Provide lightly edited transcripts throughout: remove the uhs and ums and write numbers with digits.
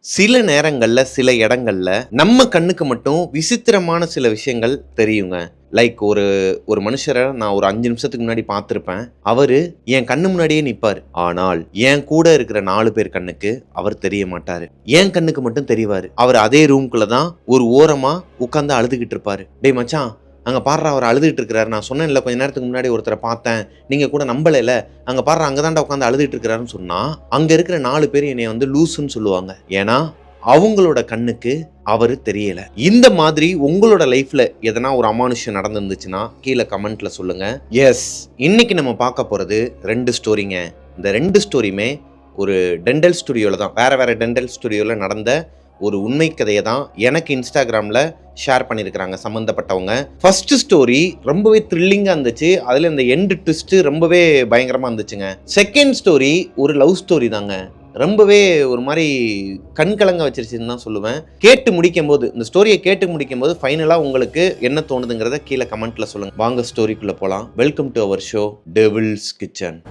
சில நேரங்கள்ல சில இடங்கள்ல நம்ம கண்ணுக்கு மட்டும் விசித்திரமான சில விஷயங்கள் தெரியுங்க. லைக் ஒரு ஒரு மனுஷரை நான் ஒரு 5 நிமிஷத்துக்கு முன்னாடி பார்த்திருப்பேன். அவரு என் கண்ணு முன்னாடியே நிப்பாரு. ஆனால் என் கூட இருக்கிற 4 பேர் கண்ணுக்கு அவர் தெரிய மாட்டாரு. என் கண்ணுக்கு மட்டும் தெரிவாரு. அவர் அதே ரூம்குள்ள தான் ஒரு ஓரமா உட்கார்ந்து அழுதுகிட்டு இருப்பாரு. டேய் மச்சான், அங்க பாருடா அவர் அழுதுகிட்டு இருக்கிறாரு. நான் சொன்னேன்ல கொஞ்ச நேரத்துக்கு முன்னாடி ஒருத்தரை பார்த்தேன், நீங்க கூட நம்பலைல, அங்க பாருடா அங்கதான்டா உட்காந்து அழுதுகிட்டு இருக்கிறாருன்னு சொன்னா அங்க இருக்கிற 4 பேர் என்னைய வந்து லூசுன்னு சொல்லுவாங்க. ஏன்னா அவங்களோட கண்ணுக்கு அவரு தெரியல. இந்த மாதிரி உங்களோட லைஃப்ல எதனா ஒரு அமானுஷம் நடந்துருந்துச்சுன்னா கீழே கமெண்ட்ல சொல்லுங்க. எஸ், இன்னைக்கு நம்ம பார்க்க போறது 2 ஸ்டோரிங்க. இந்த 2 ஸ்டோரியுமே ஒரு டென்டல் ஸ்டுடியோல தான், வேற வேற டென்டல் ஸ்டுடியோல நடந்த ஒரு உண்மை கதையை தான் எனக்கு இன்ஸ்டாகிராமில் ஷேர் பண்ணியிருக்கிறாங்க சம்மந்தப்பட்டவங்க. ஃபர்ஸ்ட் ஸ்டோரி ரொம்பவே த்ரில்லிங்காக இருந்துச்சு. அதில் இந்த எண்டு ட்விஸ்ட் ரொம்பவே பயங்கரமாக இருந்துச்சுங்க. செகண்ட் ஸ்டோரி ஒரு லவ் ஸ்டோரி தாங்க. ரொம்பவே ஒரு மாதிரி கண்கலங்க வச்சிருச்சுன்னு தான் சொல்லுவேன். கேட்டு முடிக்கும் போது, இந்த ஸ்டோரியை கேட்டு முடிக்கும் போது ஃபைனலாக உங்களுக்கு என்ன தோணுதுங்கிறத கீழே கமெண்ட்ல சொல்லுங்க. வாங்க ஸ்டோரிக்குள்ளே போகலாம். Welcome to our show devil's kitchen.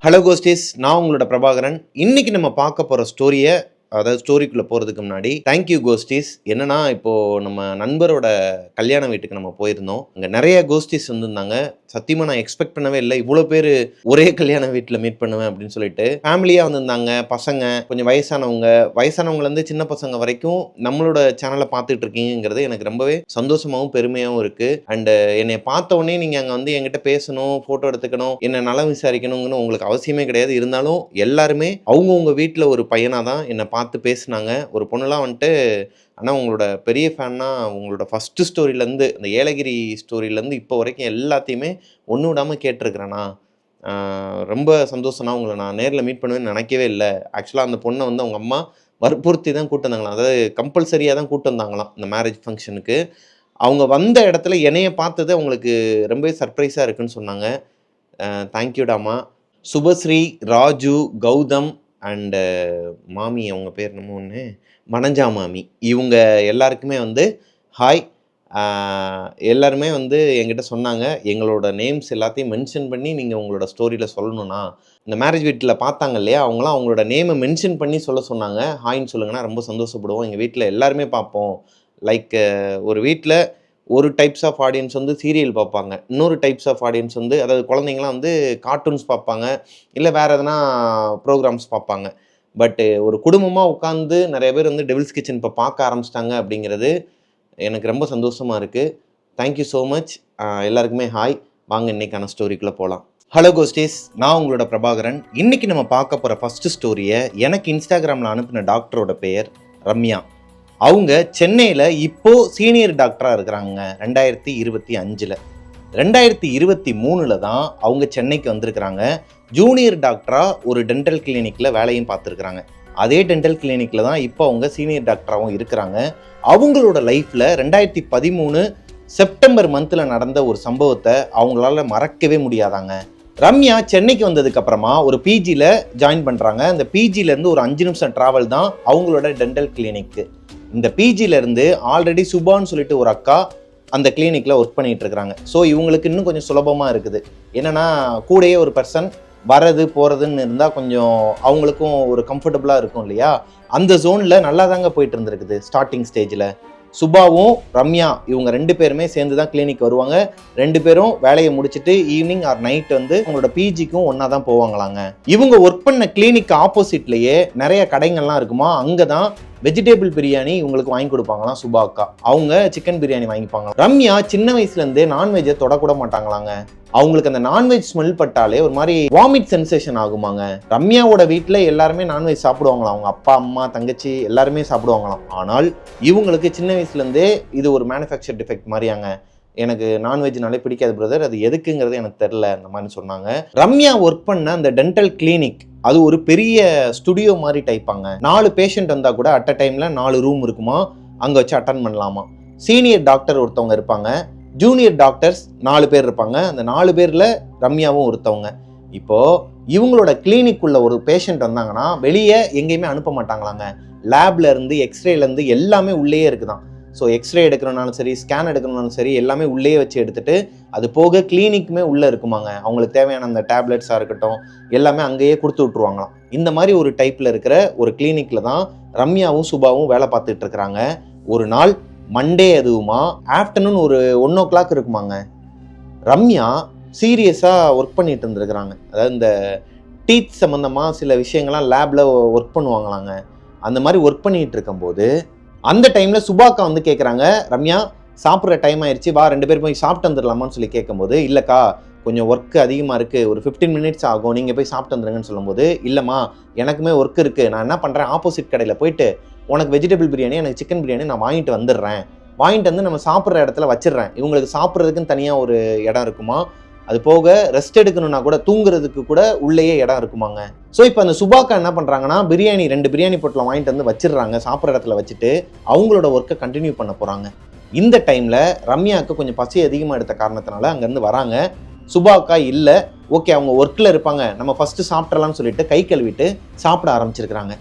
Hello ghosties, நான் உங்களோட பிரபாகரன். இன்னைக்கு நம்ம பார்க்க போகிற ஸ்டோரியை, அதாவது ஸ்டோரிக்குள்ளே போகிறதுக்கு முன்னாடி தேங்க்யூ கோஸ்டிஸ். என்னன்னா, இப்போது நம்ம நண்பரோட கல்யாண வீட்டுக்கு நம்ம போயிருந்தோம். அங்கே நிறைய கோஸ்டிஸ் வந்துருந்தாங்க. சத்தியமாக நான் எக்ஸ்பெக்ட் பண்ணவே இல்லை இவ்வளோ பேர் ஒரே கல்யாண வீட்டில் மீட் பண்ணுவேன் அப்படின்னு சொல்லிட்டு. ஃபேமிலியாக வந்திருந்தாங்க, பசங்க, கொஞ்சம் வயசானவங்கலேருந்து சின்ன பசங்க வரைக்கும் நம்மளோட சேனலை பார்த்துட்டு இருக்கீங்கிறது எனக்கு ரொம்பவே சந்தோஷமாகவும் பெருமையாகவும் இருக்குது. அண்டு என்னை பார்த்த உடனே நீங்கள் அங்கே வந்து என்கிட்ட பேசணும், ஃபோட்டோ எடுத்துக்கணும், என்னை நலம் விசாரிக்கணுங்கன்னு உங்களுக்கு அவசியமே கிடையாது. இருந்தாலும் எல்லாருமே அவங்கவுங்க வீட்டில் ஒரு பையனாக தான் என்னை பார்த்து பேசுனாங்க. ஒரு பொண்ணுலாம் வந்துட்டு, ஆனால் உங்களோட பெரிய ஃபேன்னா, உங்களோட ஃபஸ்ட்டு ஸ்டோரியிலேருந்து, இந்த ஏலகிரி ஸ்டோரியிலேருந்து இப்போ வரைக்கும் எல்லாத்தையுமே ஒன்று விடாமல் கேட்டிருக்கிறேண்ணா, ரொம்ப சந்தோஷம்னா, உங்களை நான் நேரில் மீட் பண்ணுவேன்னு நினைக்கவே இல்லை. ஆக்சுவலாக அந்த பொண்ணை வந்து அவங்க அம்மா வற்புறுத்தி தான் கூட்டு வந்தாங்களாம். அதாவது கம்பல்சரியாக தான் கூட்டு வந்தாங்களாம் இந்த மேரேஜ் ஃபங்க்ஷனுக்கு. அவங்க வந்த இடத்துல என்னைய பார்த்தது அவங்களுக்கு ரொம்பவே சர்ப்ரைஸாக இருக்குன்னு சொன்னாங்க. தேங்க்யூடாமா. சுபஸ்ரீ, ராஜு, கௌதம் அண்டு மாமி, அவங்க பேர் என்னமோ ஒன்று, மனஞ்சா மாமி, இவங்க எல்லாருக்குமே வந்து ஹாய். எல்லாருமே வந்து என்கிட்ட சொன்னாங்க, எங்களோட நேம்ஸ் எல்லாத்தையும் மென்ஷன் பண்ணி நீங்கள் உங்களோட ஸ்டோரியில் சொல்லணும்னா, இந்த மேரேஜ் வீட்டில் பார்த்தாங்க இல்லையா, அவங்களாம் அவங்களோட நேமை மென்ஷன் பண்ணி சொல்ல சொன்னாங்க. ஹாய்ன்னு சொல்லுங்கன்னா ரொம்ப சந்தோஷப்படுவோம். எங்கள் வீட்டில் எல்லாருமே பார்ப்போம். லைக் ஒரு வீட்டில் ஒரு டைப்ஸ் ஆஃப் ஆடியன்ஸ் வந்து சீரியல் பார்ப்பாங்க, இன்னொரு டைப்ஸ் ஆஃப் ஆடியன்ஸ் வந்து, அதாவது குழந்தைங்களாம் வந்து கார்ட்டூன்ஸ் பார்ப்பாங்க, இல்லை வேறு எதனா ப்ரோக்ராம்ஸ் பார்ப்பாங்க. பட்டு ஒரு குடும்பமாக உட்காந்து நிறைய பேர் வந்து டெவில்ஸ் கிச்சன் இப்போ பார்க்க ஆரம்பிச்சிட்டாங்க அப்படிங்கிறது எனக்கு ரொம்ப சந்தோஷமாக இருக்குது. Thank you so much. எல்லாருக்குமே ஹாய். வாங்க இன்றைக்கான ஸ்டோரிக்குள்ளே போகலாம். ஹலோ கோஸ்டிஸ், நான் உங்களோட பிரபாகரன். இன்றைக்கி நம்ம பார்க்க போகிற ஃபஸ்ட்டு ஸ்டோரியை எனக்கு இன்ஸ்டாகிராமில் அனுப்பின டாக்டரோட பெயர் ரம்யா. அவங்க சென்னையில் இப்போது சீனியர் டாக்டராக இருக்கிறாங்க. 2025 2023 தான் அவங்க சென்னைக்கு வந்திருக்கிறாங்க. ஜூனியர் டாக்டராக ஒரு டென்டல் கிளினிக்கில் வேலையும் பார்த்துருக்குறாங்க. அதே டென்டல் கிளினிக்கில் தான் இப்போ அவங்க சீனியர் டாக்டராகவும் இருக்கிறாங்க. அவங்களோட லைஃப்பில் 2013 செப்டம்பர் மந்தில் நடந்த ஒரு சம்பவத்தை அவங்களால மறக்கவே முடியாதாங்க. ரம்யா சென்னைக்கு வந்ததுக்கு அப்புறமா ஒரு பிஜியில் ஜாயின் பண்ணுறாங்க. அந்த பிஜிலேருந்து ஒரு 5 நிமிஷம் ட்ராவல் தான் அவங்களோட டென்டல் கிளினிக்கு. இந்த பிஜிலேருந்து ஆல்ரெடி சுபான்னு சொல்லிட்டு ஒரு அக்கா அந்த கிளினிக்கில் ஒர்க் பண்ணிகிட்டு இருக்கிறாங்க. ஸோ இவங்களுக்கு இன்னும் கொஞ்சம் சுலபமாக இருக்குது. என்னென்னா, கூடயே ஒரு பர்சன் வரது போகிறதுன்னு இருந்தால் கொஞ்சம் அவங்களுக்கும் ஒரு கம்ஃபர்டபுளாக இருக்கும் இல்லையா. அந்த ஜோனில் நல்லா தாங்க போயிட்டு இருந்திருக்குது. ஸ்டார்டிங் ஸ்டேஜில் சுபாவும் ரம்யா இவங்க 2 பேருமே சேர்ந்து தான் கிளினிக் வருவாங்க. 2 பேரும் வேலையை முடிச்சுட்டு ஈவினிங் ஆர் நைட் வந்து அவங்களோட பிஜிக்கும் ஒன்றா தான் போவாங்களாங்க. இவங்க ஒர்க் பண்ண கிளினிக் ஆப்போசிட்லேயே நிறைய கடைகள்லாம் இருக்குமா, அங்கே தான் வெஜிடேபிள் பிரியாணி இவங்களுக்கு வாங்கி கொடுப்பாங்களாம் சுபா அக்கா. அவங்க சிக்கன் பிரியாணி வாங்கிப்பாங்க. ரம்யா சின்ன வயசுலேருந்தே நான்வெஜ்ஜை தொடக்கூட மாட்டாங்களாங்க. அவங்களுக்கு அந்த நான்வெஜ் ஸ்மெல் பட்டாலே ஒரு மாதிரி வாமிட் சென்சேஷன் ஆகுமாங்க. ரம்யாவோட வீட்டில் எல்லாருமே நான்வெஜ் சாப்பிடுவாங்களாம். அவங்க அப்பா, அம்மா, தங்கச்சி எல்லாருமே சாப்பிடுவாங்களாம். ஆனால் இவங்களுக்கு சின்ன வயசுலேருந்தே இது ஒரு மேனுஃபேக்சர் டிஃபெக்ட் மாதிரியாங்க. எனக்கு நான்வெஜ்னாலே பிடிக்காது பிரதர், அது எதுக்குங்கிறது எனக்கு தெரில, அந்த மாதிரி சொன்னாங்க. ரம்யா ஒர்க் பண்ண அந்த டென்டல் கிளினிக் அது ஒரு பெரிய ஸ்டுடியோ மாதிரி டைப்பாங்க. 4 பேஷண்ட் வந்தால் கூட அட் அ டைமில் 4 ரூம் இருக்குமா, அங்கே வச்சு அட்டன் பண்ணலாமா. சீனியர் டாக்டர் ஒருத்தவங்க இருப்பாங்க, ஜூனியர் டாக்டர்ஸ் 4 பேர் இருப்பாங்க. அந்த 4 பேரில் ரம்யாவும் ஒருத்தவங்க. இப்போது இவங்களோட கிளினிக்குள்ள ஒரு பேஷண்ட் வந்தாங்கன்னா வெளியே எங்கேயுமே அனுப்ப மாட்டாங்களாங்க. லேப்ல இருந்து எக்ஸ்ரேலேருந்து எல்லாமே உள்ளேயே இருக்குதான். ஸோ எக்ஸ்ரே எடுக்கணும்னாலும் சரி, ஸ்கேன் எடுக்கணும்னாலும் சரி, எல்லாமே உள்ளேயே வச்சு எடுத்துட்டு அது போக கிளினிக்குமே உள்ளே இருக்குமாங்க. அவங்களுக்கு தேவையான அந்த டேப்லெட்ஸாக இருக்கட்டும் எல்லாமே அங்கேயே கொடுத்து விட்ருவாங்களாம். இந்த மாதிரி ஒரு டைப்பில் இருக்கிற ஒரு கிளினிக்கில் தான் ரம்யாவும் சுபாவும் வேலை பார்த்துட்டு இருக்கிறாங்க. ஒரு நாள் மண்டே அதுவுமா ஆஃப்டர்நூன் ஒரு 1 o'clock இருக்குமாங்க. ரம்யா சீரியஸாக ஒர்க் பண்ணிட்டு இருந்துருக்குறாங்க. அதாவது இந்த டீத் சம்மந்தமாக சில விஷயங்கள்லாம் லேபில் ஒர்க் பண்ணுவாங்களாங்க. அந்த மாதிரி ஒர்க் பண்ணிகிட்டு இருக்கும்போது அந்த டைமில் சுபாக்கா வந்து கேட்குறாங்க, ரம்யா சாப்பிட்ற டைம் ஆயிடுச்சு, வா 2 பேர் போய் சாப்பிட்டு வந்துடலாமான்னு சொல்லி கேட்கும்போது, இல்லைக்கா கொஞ்சம் ஒர்க்கு அதிகமாக இருக்குது, ஒரு 15 minutes ஆகும், நீங்கள் போய் சாப்பிட்டு வந்துடுங்கன்னு சொல்லும்போது, இல்லைம்மா எனக்குமே ஒர்க் இருக்குது, நான் என்ன பண்ணுறேன் ஆப்போசிட் கடையில் போயிட்டு உனக்கு வெஜிடபிள் பிரியாணி எனக்கு சிக்கன் பிரியாணி நான் வாங்கிட்டு வந்துடுறேன், வாங்கிட்டு வந்து நம்ம சாப்பிட்ற இடத்துல வச்சிடுறேன், இவங்களுக்கு சாப்பிட்றதுக்குன்னு தனியாக ஒரு இடம் இருக்குமா, அது போக ரெஸ்ட் எடுக்கணும்னா கூட தூங்குறதுக்கு கூட உள்ளேயே இடம் இருக்குமாங்க. ஸோ இப்போ அந்த சுபாக்கா என்ன பண்ணுறாங்கன்னா பிரியாணி 2 பிரியாணி பொட்டலம் வாங்கிட்டு வந்து வச்சிடுறாங்க, சாப்பிட்ற இடத்துல வச்சுட்டு அவங்களோட ஒர்க்கை கண்டினியூ பண்ண போகிறாங்க. இந்த டைமில் ரம்யாவுக்கு கொஞ்சம் பசி அதிகமாக எடுத்த காரணத்தினால அங்கேருந்து வராங்க. சுபாக்கா இல்லை, ஓகே அவங்க ஒர்க்கில் இருப்பாங்க, நம்ம ஃபஸ்ட்டு சாப்பிட்றலாம்னு சொல்லிட்டு கை கழுவிட்டு சாப்பிட ஆரம்பிச்சிருக்கிறாங்க.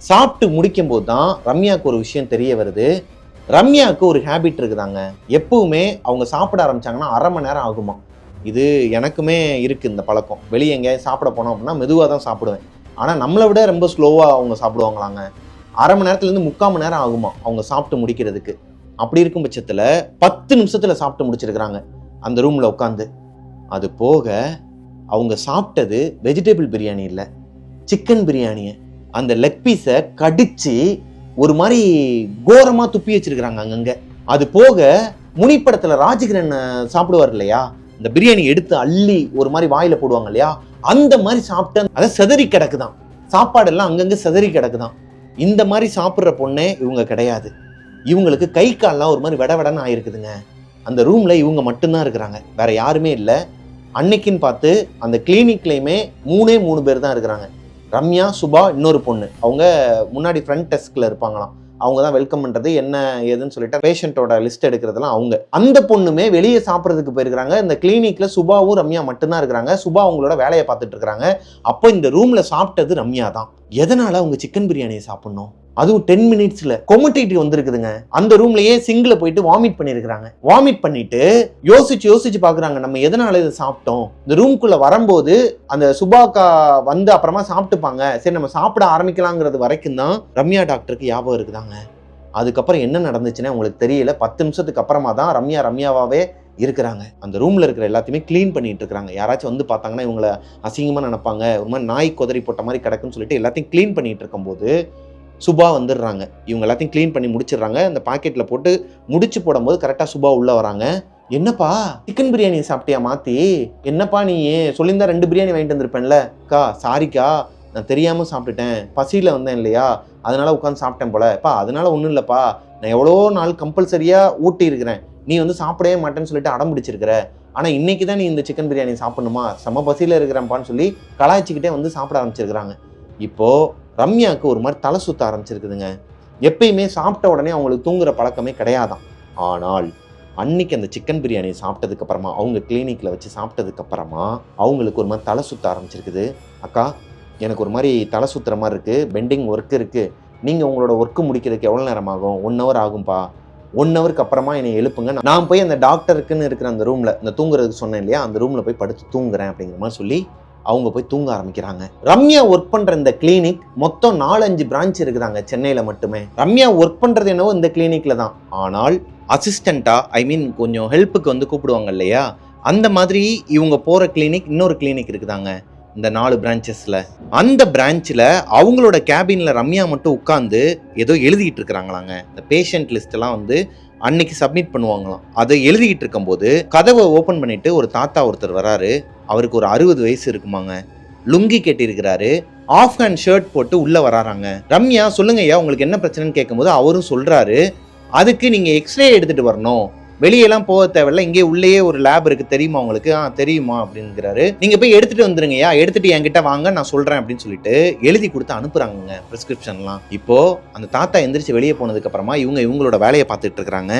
சாப்பிட்டு முடிக்கும்போது தான் ரம்யாவுக்கு ஒரு விஷயம் தெரிய வருது. ரம்யாவுக்கு ஒரு ஹேபிட் இருக்குதாங்க, எப்பவுமே அவங்க சாப்பிட ஆரம்பிச்சாங்கன்னா 1/2 மணி நேரம் ஆகுமா. இது எனக்குமே இருக்குது இந்த பழக்கம். வெளியே எங்கேயாவது சாப்பிட போனோம் அப்படின்னா மெதுவாக தான் சாப்பிடுவேன். ஆனால் நம்மளை விட ரொம்ப ஸ்லோவாக அவங்க சாப்பிடுவாங்களாங்க. 1/2 மணி நேரத்துலேருந்து 3/4 மணி நேரம் ஆகுமா அவங்க சாப்பிட்டு முடிக்கிறதுக்கு. அப்படி இருக்கும் பட்சத்தில் 10 நிமிஷத்தில் சாப்பிட்டு முடிச்சிருக்கிறாங்க அந்த ரூமில் உட்காந்து. அது போக அவங்க சாப்பிட்டது வெஜிடபிள் பிரியாணி இல்லை, சிக்கன் பிரியாணியை, அந்த லெக் பீஸை கடிச்சு ஒரு மாதிரி கோரமாக துப்பி வச்சிருக்கிறாங்க அங்கங்கே. அது போக முனிப்படத்தில் ராஜகிரண் சாப்பிடுவார் இல்லையா, இந்த பிரியாணி எடுத்து அள்ளி ஒரு மாதிரி வாயில போடுவாங்க இல்லையா, அந்த மாதிரி சாப்பிட்டு அதை செதறி கிடக்குதான், சாப்பாடெல்லாம் அங்கங்கே செதறி கிடக்குதான். இந்த மாதிரி சாப்பிட்ற பொண்ணே இவங்க கிடையாது. இவங்களுக்கு கை கால்லாம் ஒரு மாதிரி விடன்னு ஆயிருக்குதுங்க. அந்த ரூம்ல இவங்க மட்டும்தான் இருக்கிறாங்க, வேற யாருமே இல்லை. அன்னைக்குன்னு பார்த்து அந்த கிளினிக்லையுமே 3 பேர் தான் இருக்கிறாங்க. ரம்யா, சுபா, இன்னொரு பொண்ணு. அவங்க முன்னாடி ஃப்ரண்ட் டெஸ்க்ல இருப்பாங்களாம். அவங்க தான் வெல்கம் பண்ணுறது என்ன ஏதுன்னு சொல்லிட்டு பேஷண்ட்டோட லிஸ்ட் எடுக்கிறதுலாம் அவங்க. அந்த பொண்ணுமே வெளியே சாப்பிட்றதுக்கு போயிருக்கிறாங்க. இந்த கிளினிக்கில் சுபாவும் ரம்யா மட்டும்தான் இருக்கிறாங்க. சுபா அவங்களோட வேலையை பார்த்துட்டு இருக்கிறாங்க. அப்போ இந்த ரூமில் சாப்பிட்டது ரம்யா தான். எதனால் அவங்க சிக்கன் பிரியாணியை சாப்பிட்ணும், அதுவும் 10 minutesல கொமட்டிட்டு வந்திருக்குதுங்க. அந்த ரூம்லயே சிங்கில போயிட்டு வாமிட் பண்ணிருக்காங்க. வாமிட் பண்ணிட்டு யோசிச்சு பாக்குறாங்க, நம்ம எதனால இதை சாப்பிட்டோம். இந்த ரூம்குள்ள வரும்போது அந்த சுபாக்கா வந்து அப்புறமா சாப்பிட்டுப்பாங்க, சரி நம்ம சாப்பிட ஆரம்பிக்கலாங்கிறது வரைக்கும் தான் ரம்யா டாக்டருக்கு ஞாபகம் இருக்குதாங்க. அதுக்கப்புறம் என்ன நடந்துச்சுன்னு உங்களுக்கு தெரியல. 10 நிமிஷத்துக்கு அப்புறமா தான் ரம்யாவாவே இருக்கிறாங்க. அந்த ரூம்ல இருக்கிற எல்லாத்தையுமே கிளீன் பண்ணிட்டு இருக்காங்க. யாராச்சும் வந்து பார்த்தாங்கன்னா இவங்களை அசிங்கமா நினைப்பாங்க, ஒரு மாதிரி நாய் கொதறி போட்ட மாதிரி கிடக்குன்னு சொல்லிட்டு எல்லாத்தையும் கிளீன் பண்ணிட்டு இருக்கும்போது சுபா வந்துடுறாங்க. இவங்க எல்லாத்தையும் க்ளீன் பண்ணி முடிச்சிடுறாங்க. அந்த பாக்கெட்டில் போட்டு முடிச்சு போடும்போது கரெக்டாக சுபா உள்ளே வராங்க. என்னப்பா சிக்கன் பிரியாணி சாப்பிட்டியா மாற்றி, என்னப்பா நீ சொல்லியிருந்தா 2 பிரியாணி வாங்கிட்டு வந்திருப்பேன்ல. அக்கா சாரிக்கா, நான் தெரியாமல் சாப்பிட்டுட்டேன், பசியில் வந்தேன் இல்லையா, அதனால உட்காந்து சாப்பிட்டேன் போலப்பா, அதனால ஒன்றும் இல்லைப்பா, நான் எவ்வளோ நாள் கம்பல்சரியாக ஊட்டி இருக்கிறேன், நீ வந்து சாப்பிடவே மாட்டேன்னு சொல்லிட்டு அடம் பிடிச்சிருக்கிற, ஆனால் இன்னைக்கு தான் நீ இந்த சிக்கன் பிரியாணி சாப்பிடணுமா, செம பசியில் இருக்கிறேன்ப்பான்னு சொல்லி கலாய்ச்சிக்கிட்டே வந்து சாப்பிட ஆரம்பிச்சிருக்கிறாங்க. இப்போது ரம்யாவுக்கு ஒரு மாதிரி தலை சுத்த ஆரம்பிச்சிருக்குதுங்க. எப்பயுமே சாப்பிட்ட உடனே அவங்களுக்கு தூங்குற பழக்கமே கிடையாதான். ஆனால் அன்னைக்கு அந்த சிக்கன் பிரியாணியை சாப்பிட்டதுக்கு அப்புறமா, அவங்க கிளினிக்கில் வச்சு சாப்பிட்டதுக்கு அப்புறமா அவங்களுக்கு ஒரு மாதிரி தலை சுத்த ஆரம்பிச்சிருக்குது. அக்கா எனக்கு ஒரு மாதிரி தலை சுத்துற மாதிரி இருக்குது, பெண்டிங் ஒர்க் இருக்குது, நீங்கள் உங்களோட ஒர்க்கு முடிக்கிறதுக்கு எவ்வளோ நேரம் ஆகும்? 1 hour ஆகும்பா, 1 hourக்கு அப்புறமா என்னை எழுப்புங்க, நான் போய் அந்த டாக்டருக்குன்னு இருக்கிற அந்த ரூமில், இந்த தூங்குறதுக்கு சொன்னேன் இல்லையா, அந்த ரூமில் போய் படுத்து தூங்குறேன் அப்படிங்கிற மாதிரி சொல்லி அவங்க போய் தூங்க ஆரம்பிக்கிறாங்க. ரம்யா ஒர்க் பண்ற இந்த கிளினிக் மொத்தம் 4-5 பிரான்ச் இருக்குதாங்க சென்னையில மட்டுமே. ரம்யா ஒர்க் பண்றது என்னவோ இந்த கிளினிக்ல தான். ஆனால் அசிஸ்டண்டா, கொஞ்சம் ஹெல்ப்புக்கு வந்து கூப்பிடுவாங்க இல்லையா, அந்த மாதிரி இவங்க போற கிளினிக் இன்னொரு கிளினிக் இருக்குதாங்க இந்த 4 பிரான்ச்சஸ்ல. அந்த பிரான்ச்ல அவங்களோட கேபின்ல ரம்யா மட்டும் உட்கார்ந்து ஏதோ எழுதிட்டு இருக்கிறாங்களாங்க. இந்த பேஷண்ட் லிஸ்ட் எல்லாம் வந்து அன்னைக்கு சப்மிட் பண்ணுவாங்களாம். அதை எழுதிக்கிட்டு இருக்கும்போது கதவை ஓப்பன் பண்ணிட்டு ஒரு தாத்தா ஒருத்தர் வராரு. அவருக்கு ஒரு 60 வயசு இருக்குமாங்க. லுங்கி கட்டியிருக்கிறாரு, ஆஃப் ஹேண்ட் ஷர்ட் போட்டு உள்ள வராறாங்க. ரம்யா சொல்லுங்க ஐயா உங்களுக்கு என்ன பிரச்சனைன்னு கேட்கும்போது அவரும் சொல்றாரு, அதுக்கு நீங்க எக்ஸ்ரே எடுத்துட்டு வரணும், வெளியெல்லாம் போக தேவையில்ல, இங்கே உள்ளேயே ஒரு லேப் இருக்கு தெரியுமா உங்களுக்கு? தெரியுமா அப்படிங்கிறாரு. நீங்க போய் எடுத்துட்டு வந்துருங்கய்யா, எடுத்துட்டு என்கிட்ட வாங்க நான் சொல்றேன் அப்படின்னு சொல்லிட்டு எழுதி கொடுத்து அனுப்புறாங்க பிரிஸ்கிரிப்ஷன்லாம். இப்போ அந்த தாத்தா எந்திரிச்சு வெளியே போனதுக்கு அப்புறமா இவங்களோட வேலையை பார்த்துட்டு இருக்கிறாங்க.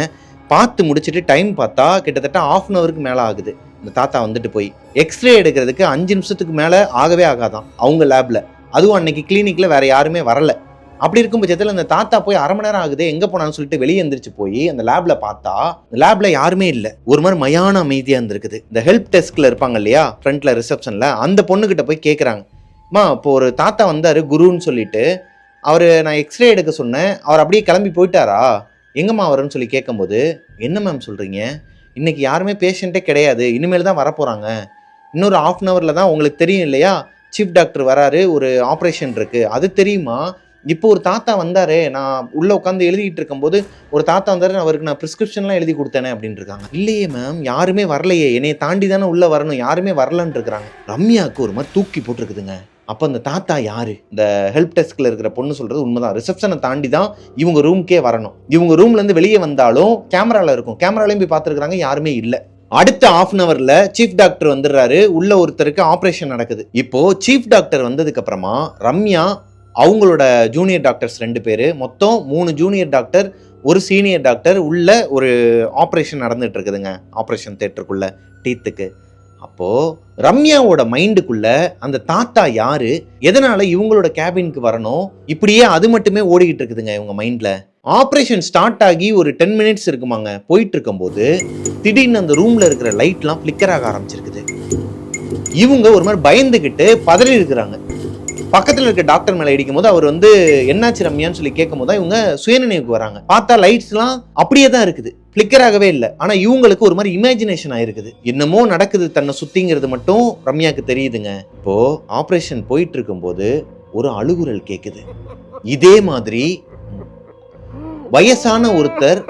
பார்த்து முடிச்சுட்டு டைம் பார்த்தா கிட்டத்தட்ட 1/2 ஹவருக்கு மேலே ஆகுது. இந்த தாத்தா வந்துட்டு போய் எக்ஸ்ரே எடுக்கிறதுக்கு 5 நிமிஷத்துக்கு மேலே ஆகவே ஆகாதான் அவங்க லேபில். அதுவும் அன்னைக்கு கிளினிக்கில் வேற யாருமே வரல. அப்படி இருக்கும் பட்சத்தில் அந்த தாத்தா போய் 1/2 மணி நேரம் ஆகுது எங்கே போனான்னு சொல்லிட்டு வெளியே எந்திரிச்சு போய் அந்த லேபில் பார்த்தா லேபில் யாருமே இல்லை. ஒரு மாதிரி மயான அமைதியாக இருந்திருக்குது. இந்த ஹெல்ப் டெஸ்கில் இருப்பாங்க இல்லையா ஃப்ரண்ட்டில் ரிசப்ஷனில், அந்த பொண்ணுக்கிட்ட போய் கேட்குறாங்க, அம்மா இப்போ ஒரு தாத்தா வந்தார் குருன்னு சொல்லிட்டு, அவர் நான் எக்ஸ்ரே எடுக்க சொன்னேன், அவர் அப்படியே கிளம்பி போயிட்டாரா, எங்கம்மா வரும்னு சொல்லி கேட்கும்போது, என்ன மேம் சொல்கிறீங்க, இன்னைக்கு யாருமே பேஷண்ட்டே கிடையாது, இனிமேல் தான் வரப்போகிறாங்க, இன்னொரு 1/2 ஹவரில் தான், உங்களுக்கு தெரியும் இல்லையா சீஃப் டாக்டர் வராரு, ஒரு ஆப்ரேஷன் இருக்குது, அது தெரியுமா, இப்போ ஒரு தாத்தா வந்தாரு, நான் உள்ளே உட்காந்து எழுதிட்டு இருக்கும்போது ஒரு தாத்தா வந்தாரு, அவருக்கு நான் ப்ரிஸ்கிரிப்ஷன்லாம் எழுதி கொடுத்தேனே அப்படின்னு இருக்காங்க. இல்லையே மேம் யாருமே வரலையே, என்னையை தாண்டி தானே உள்ளே வரணும், யாருமே வரலன்னு இருக்கிறாங்க. ரம்யாவுக்கு ஒரு மாதிரி தூக்கி போட்டிருக்குதுங்க. அப்போ அந்த தாத்தா யாரு? இந்த ஹெல்ப் டெஸ்கில் இருக்கிற பொண்ணு சொல்றது உண்மைதான். ரிசப்ஷனை தாண்டி தான் இவங்க ரூம்க்கே வரணும். இவங்க ரூம்லேருந்து வெளியே வந்தாலும் கேமராவில் இருக்கும், கேமராலையும் போய் பார்த்துருக்காங்க, யாருமே இல்லை. அடுத்த 1/2 ஹவர்ல சீஃப் டாக்டர் வந்துடுறாரு. உள்ள ஒருத்தருக்கு ஆப்ரேஷன் நடக்குது. இப்போ சீஃப் டாக்டர் வந்ததுக்கு அப்புறமா ரம்யா அவங்களோட ஜூனியர் டாக்டர்ஸ் 2 பேர், மொத்தம் 3 ஜூனியர் டாக்டர், ஒரு சீனியர் டாக்டர் உள்ள ஒரு ஆப்ரேஷன் நடந்துட்டு இருக்குதுங்க, ஆப்ரேஷன் தியேட்டருக்குள்ள டீத்துக்கு. அப்போ ரம்யாவோட மைண்டுக்குள்ள அந்த தாத்தா யாரு, எதனால இவங்களோட கேபினுக்கு வரணும், இப்படியே அது மட்டுமே ஓடிக்கிட்டு இருக்குதுங்க இவங்க மைண்ட்ல. ஆப்ரேஷன் ஸ்டார்ட் ஆகி ஒரு 10 மினிட்ஸ் இருக்குமாங்க, போயிட்டு இருக்கும்போது திடீர்னு அந்த ரூம்ல இருக்கிற லைட்லாம் ஃபிளிக்கர் ஆக ஆரம்பிச்சிருக்குது. இவங்க ஒரு மாதிரி பயந்துகிட்டு பதறி இருக்கிறாங்க. பக்கத்தில் இருக்க டாக்டர் மேலே இடிக்கும் போது அவர் வந்து என்னாச்சு ரம்யான்னு சொல்லி கேட்கும் போது இவங்க சுயநினைவுக்கு வராங்க. பார்த்தா லைட்ஸ்லாம் அப்படியே தான் இருக்குது, ஃபிளிக்கர் ஆகவே இல்லை. ஆனால் இவங்களுக்கு ஒரு மாதிரி இமேஜினேஷன் ஆயிருக்குது, என்னமோ நடக்குது தன்னை சுத்திங்கிறது மட்டும் ரம்யாவுக்கு தெரியுதுங்க. இப்போ ஆப்ரேஷன் போயிட்டு இருக்கும்போது ஒரு அழுகுரல் கேட்குது. இதே மாதிரி வயசான ஒருத்தர்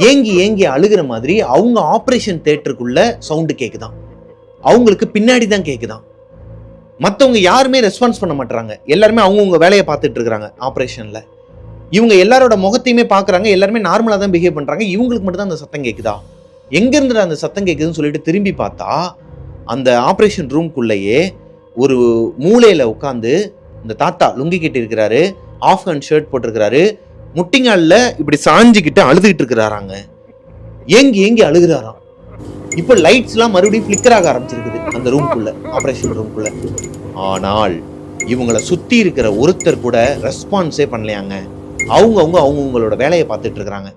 ஏங்கி ஏங்கி அழுகிற மாதிரி அவங்க ஆப்ரேஷன் தியேட்டருக்குள்ள சவுண்டு கேட்குதான், அவங்களுக்கு பின்னாடி தான் கேட்குதான். மற்றவங்க யாருமே ரெஸ்பான்ஸ் பண்ண மாட்டாங்க, எல்லாருமே அவங்கவுங்க வேலையை பார்த்துட்டு இருக்கிறாங்க ஆப்ரேஷன்ல. இவங்க எல்லாரோட முகத்தையுமே பார்க்குறாங்க, எல்லாருமே நார்மலாக தான் பிஹேவ் பண்ணுறாங்க. இவங்களுக்கு மட்டும் தான் அந்த சத்தம் கேட்குதா, எங்கேருந்து அந்த சத்தம் கேட்குதுன்னு சொல்லிட்டு திரும்பி பார்த்தா அந்த ஆப்ரேஷன் ரூம்குள்ளேயே ஒரு மூலையில் உட்காந்து இந்த தாத்தா லுங்கி கட்டி இருக்கிறாரு, ஆஃப் ஹேண்ட் ஷர்ட் போட்டிருக்கிறாரு, முட்டிங்காலில் இப்படி சாஞ்சிக்கிட்டு அழுதுகிட்டு இருக்கிறாராங்க, ஏங்கி ஏங்கி அழுகிறாராம். இப்போ லைட்ஸ்லாம் மறுபடியும் ஃபிளிக்கர் ஆக ஆரம்பிச்சிருக்குது அந்த ரூம்குள்ள, ஆப்ரேஷன் ரூம்குள்ள. ஆனால் இவங்களை சுற்றி இருக்கிற ஒருத்தர் கூட ரெஸ்பான்ஸே பண்ணலையாங்க, அவங்கவுங்களோட வேலையை பார்த்துட்டு இருக்கிறாங்க.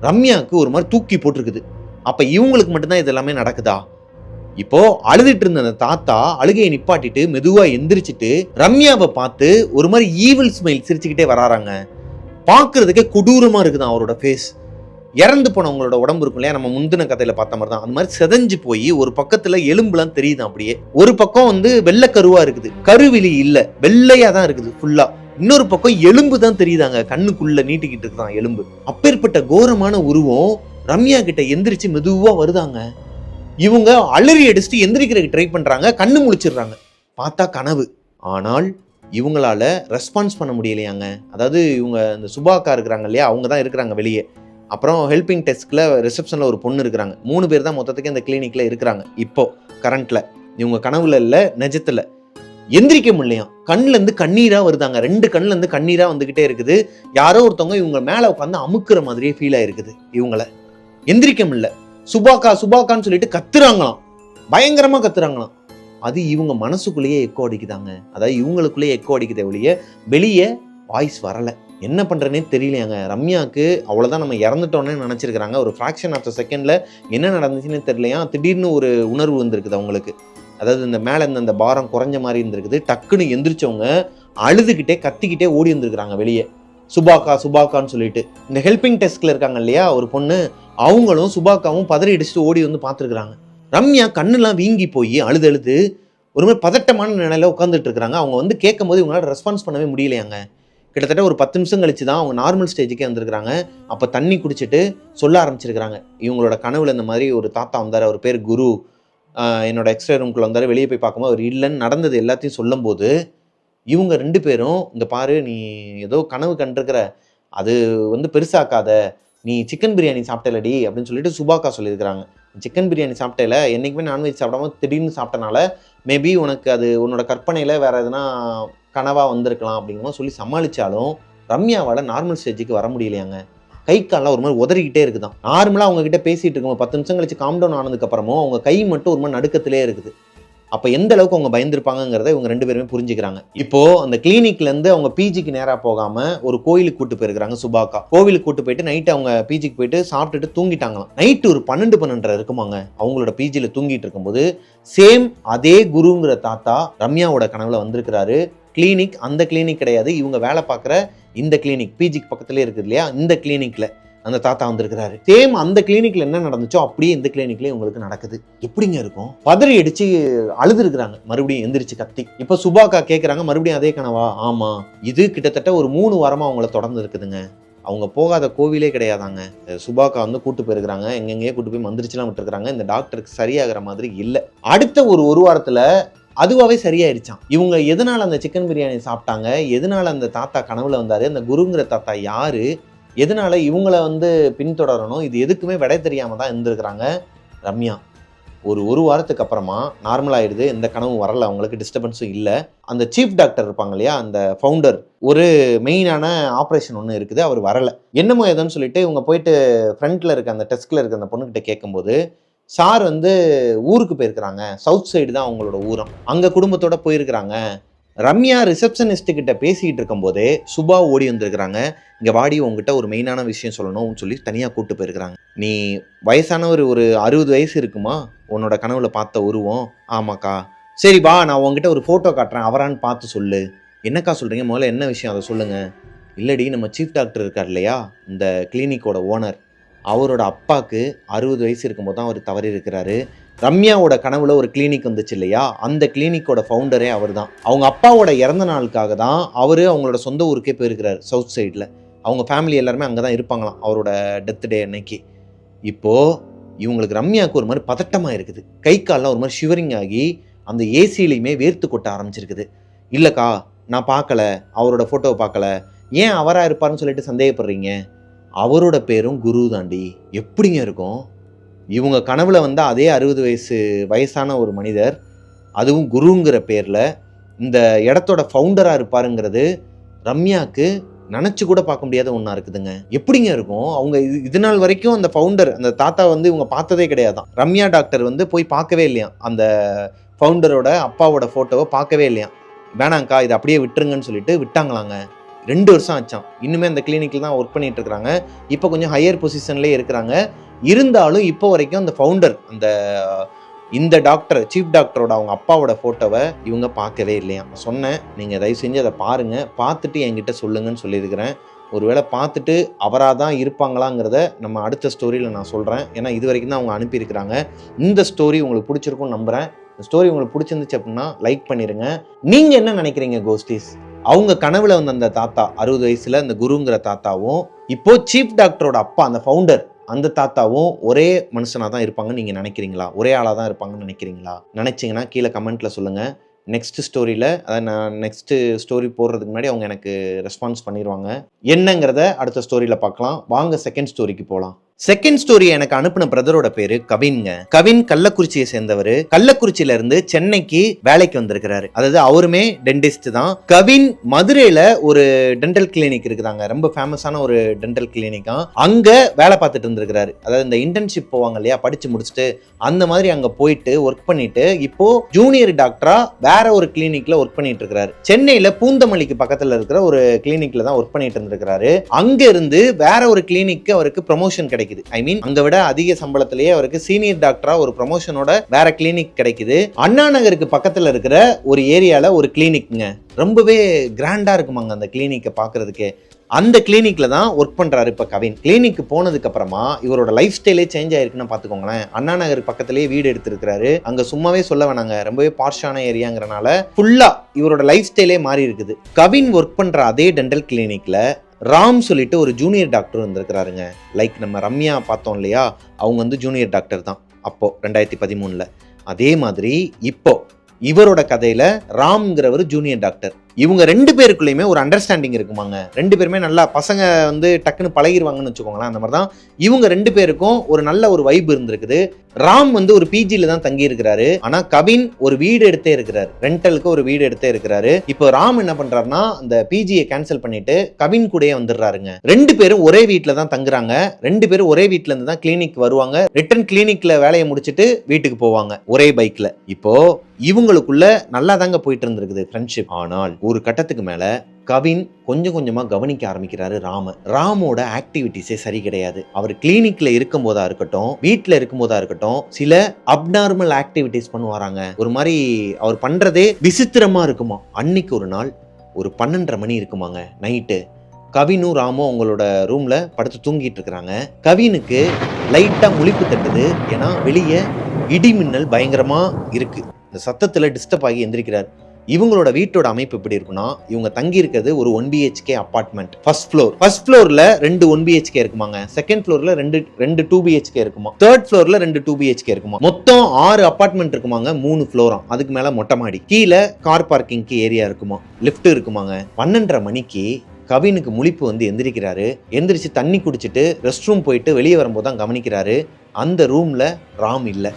ரம்யாவுக்கு ஒரு மாதிரி தூக்கி போட்டிருக்குது. அப்போ இவங்களுக்கு மட்டும்தான் இது எல்லாமே நடக்குதா? இப்போ அழுதுட்டு இருந்த அந்த தாத்தா அழுகையை நிப்பாட்டிட்டு மெதுவாக எந்திரிச்சிட்டு ரம்யாவை பார்த்து ஒரு மாதிரி ஈவில் ஸ்மைல் சிரிச்சுக்கிட்டே வராறாங்க. பார்க்கறதுக்கே கொடூரமாக இருக்குதான் அவரோட ஃபேஸ். இறந்து போனவங்களோட உடம்பு இருக்கும் இல்லையா, நம்ம முந்தின கதையில பார்த்த மாதிரி தான், அந்த மாதிரி செதஞ்சு போய் ஒரு பக்கத்துல எலும்புலாம் தெரியுது. அப்படியே ஒரு பக்கம் வந்து வெள்ளை கருவா இருக்குது, கருவிழி இல்ல, வெள்ளையா தான் இருக்குது ஃபுல்லா. இன்னொரு பக்கம் எலும்பு தான் தெரியுதாங்க, கண்ணுக்குள்ள நீட்டிக்கிட்டு இருக்குதான் எலும்பு. அப்பேற்பட்ட கோரமான உருவம் ரம்யா கிட்ட எந்திரிச்சு மெதுவா வருதாங்க. இவங்க அலறி அடிச்சுட்டு எந்திரிக்கிறதுக்கு ட்ரை பண்றாங்க, கண்ணு முழிச்சிடுறாங்க. பார்த்தா கனவு. ஆனால் இவங்களால ரெஸ்பான்ஸ் பண்ண முடியலையாங்க. அதாவது இவங்க இந்த சுபாக்கா இருக்கிறாங்க இல்லையா, அவங்க தான் இருக்கிறாங்க வெளியே. அப்புறம் ஹெல்பிங் டெஸ்கில் ரிசப்ஷனில் ஒரு பொண்ணு இருக்கிறாங்க. 3 பேர் தான் மொத்தத்துக்கு இந்த கிளினிக்கில் இருக்கிறாங்க இப்போ கரண்ட்டில். இவங்க கனவுல இல்லை, நிஜத்தில். எந்திரிக்க முடியலையாம், கண்ணிலேருந்து கண்ணீராக வருதாங்க, 2 கண்ணிலேருந்து கண்ணீராக வந்துக்கிட்டே இருக்குது. யாரோ ஒருத்தவங்க இவங்க மேலே உட்காந்து அமுக்குற மாதிரியே ஃபீல் ஆயிருக்குது. இவங்கள எந்திரிக்க முடியல. சுபாக்கா சுபாக்கான்னு சொல்லிட்டு கத்துறாங்களாம், பயங்கரமாக கத்துறாங்களாம். அது இவங்க மனசுக்குள்ளேயே எக்கோ அடிக்குதாங்க. அதாவது இவங்களுக்குள்ளேயே எக்கோ அடிக்குதே ஒழிய வெளியே வாய்ஸ் வரலை. என்ன பண்ணுறனே தெரியலையாங்க. ரம்யாவுக்கு அவ்வளோதான், நம்ம இறந்துட்டோன்னு நினச்சிருக்கிறாங்க. ஒரு ஃப்ராக்ஷன் ஆஃப் த செகண்டில் என்ன நடந்துச்சுன்னு தெரியலையா, திடீர்னு ஒரு உணர்வு வந்திருக்குது அவங்களுக்கு. அதாவது இந்த மேலே இருந்த அந்த பாரம் குறைஞ்ச மாதிரி இருந்திருக்குது. டக்குன்னு எந்திரிச்சவங்க அழுதுகிட்டே கத்திக்கிட்டே ஓடி வந்துருக்குறாங்க வெளியே, சுபாக்கா சுபாக்கான்னு சொல்லிட்டு. இந்த ஹெல்பிங் டெஸ்கில் இருக்காங்க இல்லையா ஒரு பொண்ணு, அவங்களும் சுபாக்காவும் பதறி அடிச்சுட்டு ஓடி வந்து பார்த்துருக்குறாங்க. ரம்யா கண்ணுலாம் வீங்கி போய் அழுது ஒரு மாதிரி பதட்டமான நிலையில உட்காந்துட்டு இருக்கிறாங்க. அவங்க வந்து கேட்கும் போது இவங்களால ரெஸ்பான்ஸ் பண்ணவே முடியலையாங்க. கிட்டத்தட்ட ஒரு 10 நிமிஷம் கழிச்சு தான் அவங்க நார்மல் ஸ்டேஜுக்கே வந்திருக்கிறாங்க. அப்போ தண்ணி குடிச்சிட்டு சொல்ல ஆரம்பிச்சிருக்கிறாங்க. இவங்களோட கனவுல இந்த மாதிரி ஒரு தாத்தா வந்தார், அவர் பேர் குரு, என்னோட எக்ஸ்ரே ரூம்குள்ளே வந்தார், வெளியே போய் பார்க்கும்போது அவர் இல்லைன்னு நடந்தது எல்லாத்தையும் சொல்லும் போது இவங்க 2 பேரும், இந்த பாரு நீ ஏதோ கனவு கண்டிருக்கிற, அது வந்து பெருசாக்காத, நீ சிக்கன் பிரியாணி சாப்பிட்டலடி அப்படின்னு சொல்லிட்டு சுபாக்கா சொல்லியிருக்கிறாங்க. சிக்கன் பிரியாணி சாப்பிட்டல, என்றைக்குமே நான்வெஜ் சாப்பிடாம திடீர்னு சாப்பிட்டனால மேபி உனக்கு அது உன்னோட கற்பனையில் வேறு எதுனா கனவாக வந்திருக்கலாம் அப்படிங்கிற சொல்லி சமாளித்தாலும் ரம்யாவால் நார்மல் ஸ்டேஜுக்கு வர முடியலையாங்க. கை கால்லாம் ஒரு மாதிரி உதறிக்கிட்டே இருக்குதான். நார்மலா அவங்க கிட்ட பேசிட்டு இருக்கும் 10 நிமிஷம் கழிச்சு காம் டவுன் ஆனதுக்கு அப்புறமும் அவங்க கை மட்டும் ஒரு மாதிரி நடுக்கத்திலே இருக்குது. அப்ப எந்த அளவுக்கு அவங்க பயந்துருப்பாங்கிறத இவங்க 2 பேருமே புரிஞ்சுக்கிறாங்க. இப்போ அந்த கிளினிக்ல இருந்து அவங்க பிஜிக்கு நேரா போகாம ஒரு கோயிலுக்கு கூட்டு போயிருக்காங்க சுபாக்கா. கோவிலுக்கு கூட்டு போயிட்டு நைட்டு அவங்க பிஜிக்கு போயிட்டு சாப்பிட்டுட்டு தூங்கிட்டாங்களாம். நைட்டு ஒரு 12-12:30 இருக்குமாங்க. அவங்களோட பிஜில தூங்கிட்டு இருக்கும்போது சேம் அதே குருங்கிற தாத்தா ரம்யாவோட கனவுல வந்திருக்கிறாரு. கிளினிக் அந்த கிளினிக் கிடையாது, இவங்க வேலை பார்க்குற இந்த கிளினிக் பிஜிக்கு பக்கத்துலேயே இருக்குது இல்லையா, இந்த கிளினிக்ல அந்த தாத்தா வந்திருக்கிறாரு. சேம் அந்த கிளினிக்ல என்ன நடந்துச்சோ அப்படியே இந்த கிளினிக்ல உங்களுக்கு நடக்குது. எப்படிங்க இருக்கும்? பதறி அடிச்சு அழுது இருக்கிறாங்க, மறுபடியும் எந்திரிச்சு கத்தி. இப்ப சுபாக்கா கேட்கறாங்க, மறுபடியும் அதே கனவா? ஆமா, இது கிட்டத்தட்ட ஒரு 3 வாரமா அவங்கள தொடர்ந்து இருக்குதுங்க. அவங்க போகாத கோவிலே கிடையாதாங்க. சுபாக்கா வந்து கூட்டு போயிருக்கிறாங்க, எங்கெங்கேயே கூட்டு போய் மந்திரிச்சுலாம் விட்டுருக்காங்க. இந்த டாக்டருக்கு சரியாகிற மாதிரி இல்லை. அடுத்த ஒரு வாரத்துல அதுவாகவே சரியாயிருச்சான். இவங்க எதனால அந்த சிக்கன் பிரியாணி சாப்பிட்டாங்க, எதனால அந்த தாத்தா கனவுல வந்தாரு, அந்த குருங்கிற தாத்தா யாரு, எதனால இவங்கள வந்து பின்தொடரணும், இது எதுக்குமே விடை தெரியாம தான் இருந்திருக்கிறாங்க ரம்யா. ஒரு வாரத்துக்கு அப்புறமா நார்மல் ஆயிடுது, எந்த கனவும் வரல, அவங்களுக்கு டிஸ்டர்பன்ஸும் இல்லை. அந்த சீஃப் டாக்டர் இருப்பாங்க இல்லையா, அந்த ஃபவுண்டர், ஒரு மெயினான ஆப்ரேஷன் ஒன்று இருக்குது, அவர் வரல. என்னமோ ஏதோன்னு சொல்லிட்டு இவங்க போயிட்டு ஃப்ரண்ட்ல இருக்க அந்த டெஸ்க்ல இருக்க அந்த பொண்ணுகிட்ட கேட்கும்போது, சார் வந்து ஊருக்கு போயிருக்கிறாங்க, சவுத் சைடு தான் அவங்களோட ஊரம், அங்க குடும்பத்தோட போயிருக்கிறாங்க. ரம்யா ரிசப்ஷனிஸ்ட் கிட்ட பேசிக்கிட்டு இருக்கும் போதே சுபா ஓடி வந்திருக்கிறாங்க. இங்க வாடி, உங்ககிட்ட ஒரு மெயினான விஷயம் சொல்லணும்னு சொல்லி தனியா கூப்பிட்டு போயிருக்கிறாங்க. நீ வயசானவர், ஒரு 60 வயசு இருக்குமா உன்னோட கனவுல பார்த்த உருவம்? ஆமாக்கா. சரி வா, நான் உங்ககிட்ட ஒரு போட்டோ காட்டுறேன், அவரான்னு பார்த்து சொல்லு. என்னக்கா சொல்றீங்க, முதல்ல என்ன விஷயம் அதை சொல்லுங்க. இல்லடி, நம்ம சீஃப் டாக்டர் இருக்கார் இல்லையா, இந்த கிளினிக்கோட ஓனர், அவரோட அப்பாவுக்கு 60 வயசு இருக்கும்போது தான் அவர் தவறி இருக்கிறாரு. ரம்யாவோட கனவுல ஒரு கிளினிக் வந்துச்சு இல்லையா, அந்த கிளினிக்கோட ஃபவுண்டரே அவர் தான். அவங்க அப்பாவோட இறந்த நாளுக்காக தான் அவரு அவங்களோட சொந்த ஊருக்கே போயிருக்கிறாரு, சவுத் சைடில். அவங்க ஃபேமிலி எல்லாருமே அங்கே தான் இருப்பாங்களாம் அவரோட டெத் டே அன்னைக்கு. இப்போது இவங்களுக்கு ரம்யாவுக்கு ஒரு மாதிரி பதட்டமாக இருக்குது, கை கால்லாம் ஒரு மாதிரி ஷிவரிங் ஆகி அந்த ஏசிலையுமே வேர்த்து கொட்ட ஆரம்பிச்சிருக்குது. இல்லைக்கா, நான் பார்க்கல, அவரோட ஃபோட்டோவை பார்க்கல, ஏன் அவராக இருப்பாருன்னு சொல்லிட்டு சந்தேகப்படுறீங்க? அவரோட பேரும் குரு தாண்டி. எப்படிங்க இருக்கும்? இவங்க கனவுல வந்து அதே 60 வயசான ஒரு மனிதர், அதுவும் குருங்கிற பேர்ல இந்த இடத்தோட ஃபவுண்டரா இருப்பாருங்கிறது ரம்யாக்கு நினைச்சு கூட பார்க்க முடியாத ஒன்றா இருக்குதுங்க. எப்படிங்க இருக்கும்? அவங்க இது நாள் வரைக்கும் அந்த ஃபவுண்டர், அந்த தாத்தா வந்து இவங்க பார்த்ததே கிடையாதான். ரம்யா டாக்டர் வந்து போய் பார்க்கவே இல்லையா, அந்த ஃபவுண்டரோட அப்பாவோட ஃபோட்டோவை பார்க்கவே இல்லையா. வேணாங்க்கா, இதை அப்படியே விட்டுருங்கன்னு சொல்லிட்டு விட்டாங்களாங்க. 2 வருஷம் ஆச்சான். இன்னுமே அந்த கிளினிக்கில் தான் ஒர்க் பண்ணிட்டு இருக்கிறாங்க. இப்போ கொஞ்சம் ஹையர் பொசிஷன்லேயே இருக்கிறாங்க. இருந்தாலும் இப்போ வரைக்கும் அந்த ஃபவுண்டர், இந்த டாக்டர், சீஃப் டாக்டரோட அவங்க அப்பாவோட ஃபோட்டோவை இவங்க பார்க்கவே இல்லையா. சொன்னேன், நீங்கள் தயவு செஞ்சு அதை பாருங்கள், பார்த்துட்டு என்கிட்ட சொல்லுங்கன்னு சொல்லியிருக்கிறேன். ஒருவேளை பார்த்துட்டு அவராக தான் இருப்பாங்களாங்கிறத நம்ம அடுத்த ஸ்டோரியில் நான் சொல்கிறேன். ஏன்னா இது வரைக்கும் தான் அவங்க அனுப்பியிருக்கிறாங்க. இந்த ஸ்டோரி உங்களுக்கு பிடிச்சிருக்கும்னு நம்புகிறேன். இந்த ஸ்டோரி உங்களுக்கு பிடிச்சிருந்துச்சு அப்படின்னா லைக் பண்ணிடுங்க. நீங்கள் என்ன நினைக்கிறீங்க கோஸ்டிஸ்? அவங்க கனவுல வந்த அந்த தாத்தா 60 வயசுல அந்த குருங்கிற தாத்தாவும், இப்போ சீஃப் டாக்டரோட அப்பா அந்த ஃபவுண்டர் அந்த தாத்தாவும் ஒரே மனுஷனா தான் இருப்பாங்கன்னு நீங்க நினைக்கிறீங்களா? ஒரே ஆளா தான் இருப்பாங்கன்னு நினைக்கிறீங்களா? நினைச்சீங்கன்னா கீழே கமெண்ட்ல சொல்லுங்க. நெக்ஸ்ட் ஸ்டோரியில், அதாவது நான் நெக்ஸ்ட் ஸ்டோரி போடுறதுக்கு முன்னாடி அவங்க எனக்கு ரெஸ்பான்ஸ் பண்ணிடுவாங்க. என்னங்கிறத அடுத்த ஸ்டோரியில் பார்க்கலாம். வாங்க செகண்ட் ஸ்டோரிக்கு போகலாம். செகண்ட் ஸ்டோரி எனக்கு அனுப்பின பிரதரோட பேரு கவின்ங்க. கவின் கள்ளக்குறிச்சியை சேர்ந்தவர். கள்ளக்குறிச்சியில இருந்து சென்னைக்கு வேலைக்கு வந்திருக்கிறாரு. அதாவது அவருமே டென்டிஸ்ட் தான். கவின் மதுரையில ஒரு டென்டல் கிளினிக் இருக்குதாங்க, ரொம்ப ஃபேமஸான ஒரு டென்டல் கிளினிக்கா. அங்க வேலை பார்த்துட்டு இருந்திருக்கிறாரு. அதாவது இந்த இன்டர்ன்ஷிப் போவாங்க இல்லையா, படிச்சு முடிச்சுட்டு அந்த மாதிரி அங்க போயிட்டு ஒர்க் பண்ணிட்டு இப்போ ஜூனியர் டாக்டரா வேற ஒரு கிளினிக்ல ஒர்க் பண்ணிட்டு இருக்காரு. சென்னையில பூந்தமல்லிக்கு பக்கத்துல இருக்கிற ஒரு கிளினிக்ல தான் ஒர்க் பண்ணிட்டு இருந்திருக்கிறாரு. அங்க இருந்து வேற ஒரு கிளினிக்கு அவருக்கு ப்ரமோஷன் கிடைக்குது. ஐ மீன் அங்க விட அதிக சம்பளத்திலேயே அவருக்கு சீனியர் டாக்டரா ஒரு ப்ரமோஷனோட வேற கிளினிக் கிடைக்குது. அண்ணா நகருக்கு பக்கத்துல இருக்கிற ஒரு ஏரியால ஒரு கிளினிக்ங்க. ரொம்பவே கிராண்டா இருக்குமாங்க அந்த கிளினிக்கை பாக்குறதுக்கு. அந்த கிளினிக்ல தான் ஒர்க் பண்றாரு இப்ப கவின். கிளினிக் போனதுக்கு அப்புறமா இவரோட லைஃப் ஸ்டைலே சேஞ்ச் ஆயிருக்குன்னு பாத்துக்கோங்களேன். அண்ணா நகர் பக்கத்திலேயே வீடு எடுத்திருக்கிறாரு. அங்க சும்மாவே சொல்ல வேணாங்க, ரொம்பவே பார்ஷான ஏரியாங்கிறனால ஃபுல்லா இவரோட லைஃப் ஸ்டைலே மாறி இருக்குது. கவின் ஒர்க் பண்ற அதே டென்டல் கிளினிக்ல ராம் சொல்லிட்டு ஒரு ஜூனியர் டாக்டர் வந்திருக்கிறாருங்க. லைக் நம்ம ரம்யா பார்த்தோம் இல்லையா, அவங்க வந்து ஜூனியர் டாக்டர் தான் அப்போ 2013. அதே மாதிரி இப்போ இவரோட கதையில ராம்ங்கிறவர் ஜூனியர் டாக்டர். இவங்க 2 பேருக்குள்ளயுமே ஒரு அண்டர்ஸ்டாண்டிங் இருக்குமாங்க. 2 பேருமே நல்லா பசங்க வந்து டக்குன்னு பழகிடுவாங்கன்னு வச்சுக்கோங்களேன். அந்த மாதிரி தான் இவங்க 2 பேருக்கும் ஒரு நல்ல ஒரு வைப் இருந்திருக்குது. ராம் வந்து ஒரு பிஜில தான் தங்கி இருக்கிறாரு. ஆனா கவின் ஒரு வீடு எடுத்தே இருக்கிறாரு, ரெண்டலுக்கு ஒரு வீடு எடுத்தே இருக்கிறாரு. இப்போ ராம் என்ன பண்றாருன்னா அந்த பிஜியை கேன்சல் பண்ணிட்டு கவின் கூடயே வந்துடுறாருங்க. 2 பேரும் ஒரே வீட்டுல தான் தங்குறாங்க. 2 பேரும் ஒரே வீட்டுல இருந்து தான் கிளினிக் வருவாங்க. ரிட்டர்ன் கிளினிக்ல வேலையை முடிச்சிட்டு வீட்டுக்கு போவாங்க ஒரே பைக்ல. இப்போ இவங்களுக்குள்ள நல்லா தாங்க போயிட்டு இருந்திருக்குது ஃப்ரெண்ட்ஷிப். ஆனால் ஒரு கட்டத்துக்கு மேல கவின் கொஞ்சம் கொஞ்சமா கவனிக்க ஆரம்பிக்கிறாரு ராமோட ஆக்டிவிட்டிஸே சரி கிடையாது. அவர் கிளினிக்ல இருக்கும் போதா இருக்கட்டும், வீட்டுல இருக்கும் போதா இருக்கட்டும், சில அப்நார்மல் ஆக்டிவிட்டிஸ் பண்ணுவாராங்க. ஒரு மாதிரி அவர் பண்றதே விசித்திரமா இருக்குமா. அன்னைக்கு ஒரு நாள் ஒரு 12:30 மணி இருக்குமாங்க நைட்டு. கவினும் ராமும் அவங்களோட ரூம்ல படுத்து தூங்கிட்டு இருக்கிறாங்க. கவினுக்கு லைட்டா முழிப்பு தட்டுது. ஏன்னா வெளியே இடி மின்னல் பயங்கரமா இருக்கு. இந்த சத்தத்துல டிஸ்டர்ப் ஆகி எந்திரிக்கிறார். இவங்களோட வீட்டோட அமைப்பு எப்படி இருக்குன்னா, இவங்க தங்கி இருக்கிறது ஒரு 1 BHK அபார்ட்மெண்ட். ஃபர்ஸ்ட் ஃப்ளோர்ல 2 1 BHK இருக்குமாங்க. செகண்ட் ஃப்ளோர்ல ரெண்டு 2 BHK இருக்குமா. தேர்ட் ஃப்ளோர்ல 2 2 BHK இருக்குமா. மொத்தம் 6 அபார்ட்மெண்ட் இருக்குமாங்க. 3 ஃப்ளோராம். அதுக்கு மேல மொட்டை மாடி, கீழே கார் பார்க்கிங்க்கு ஏரியா இருக்குமா, லிஃப்ட் இருக்குமாங்க. 12:30 மணிக்கு கவினுக்கு முழிப்பு வந்து எந்திரிக்கிறாரு. எந்திரிச்சு தண்ணி குடிச்சிட்டு ரெஸ்ட் ரூம் போயிட்டு வெளியே வரும்போது தான் கவனிக்கிறாரு அந்த ரூம்ல ராம் இல்லை.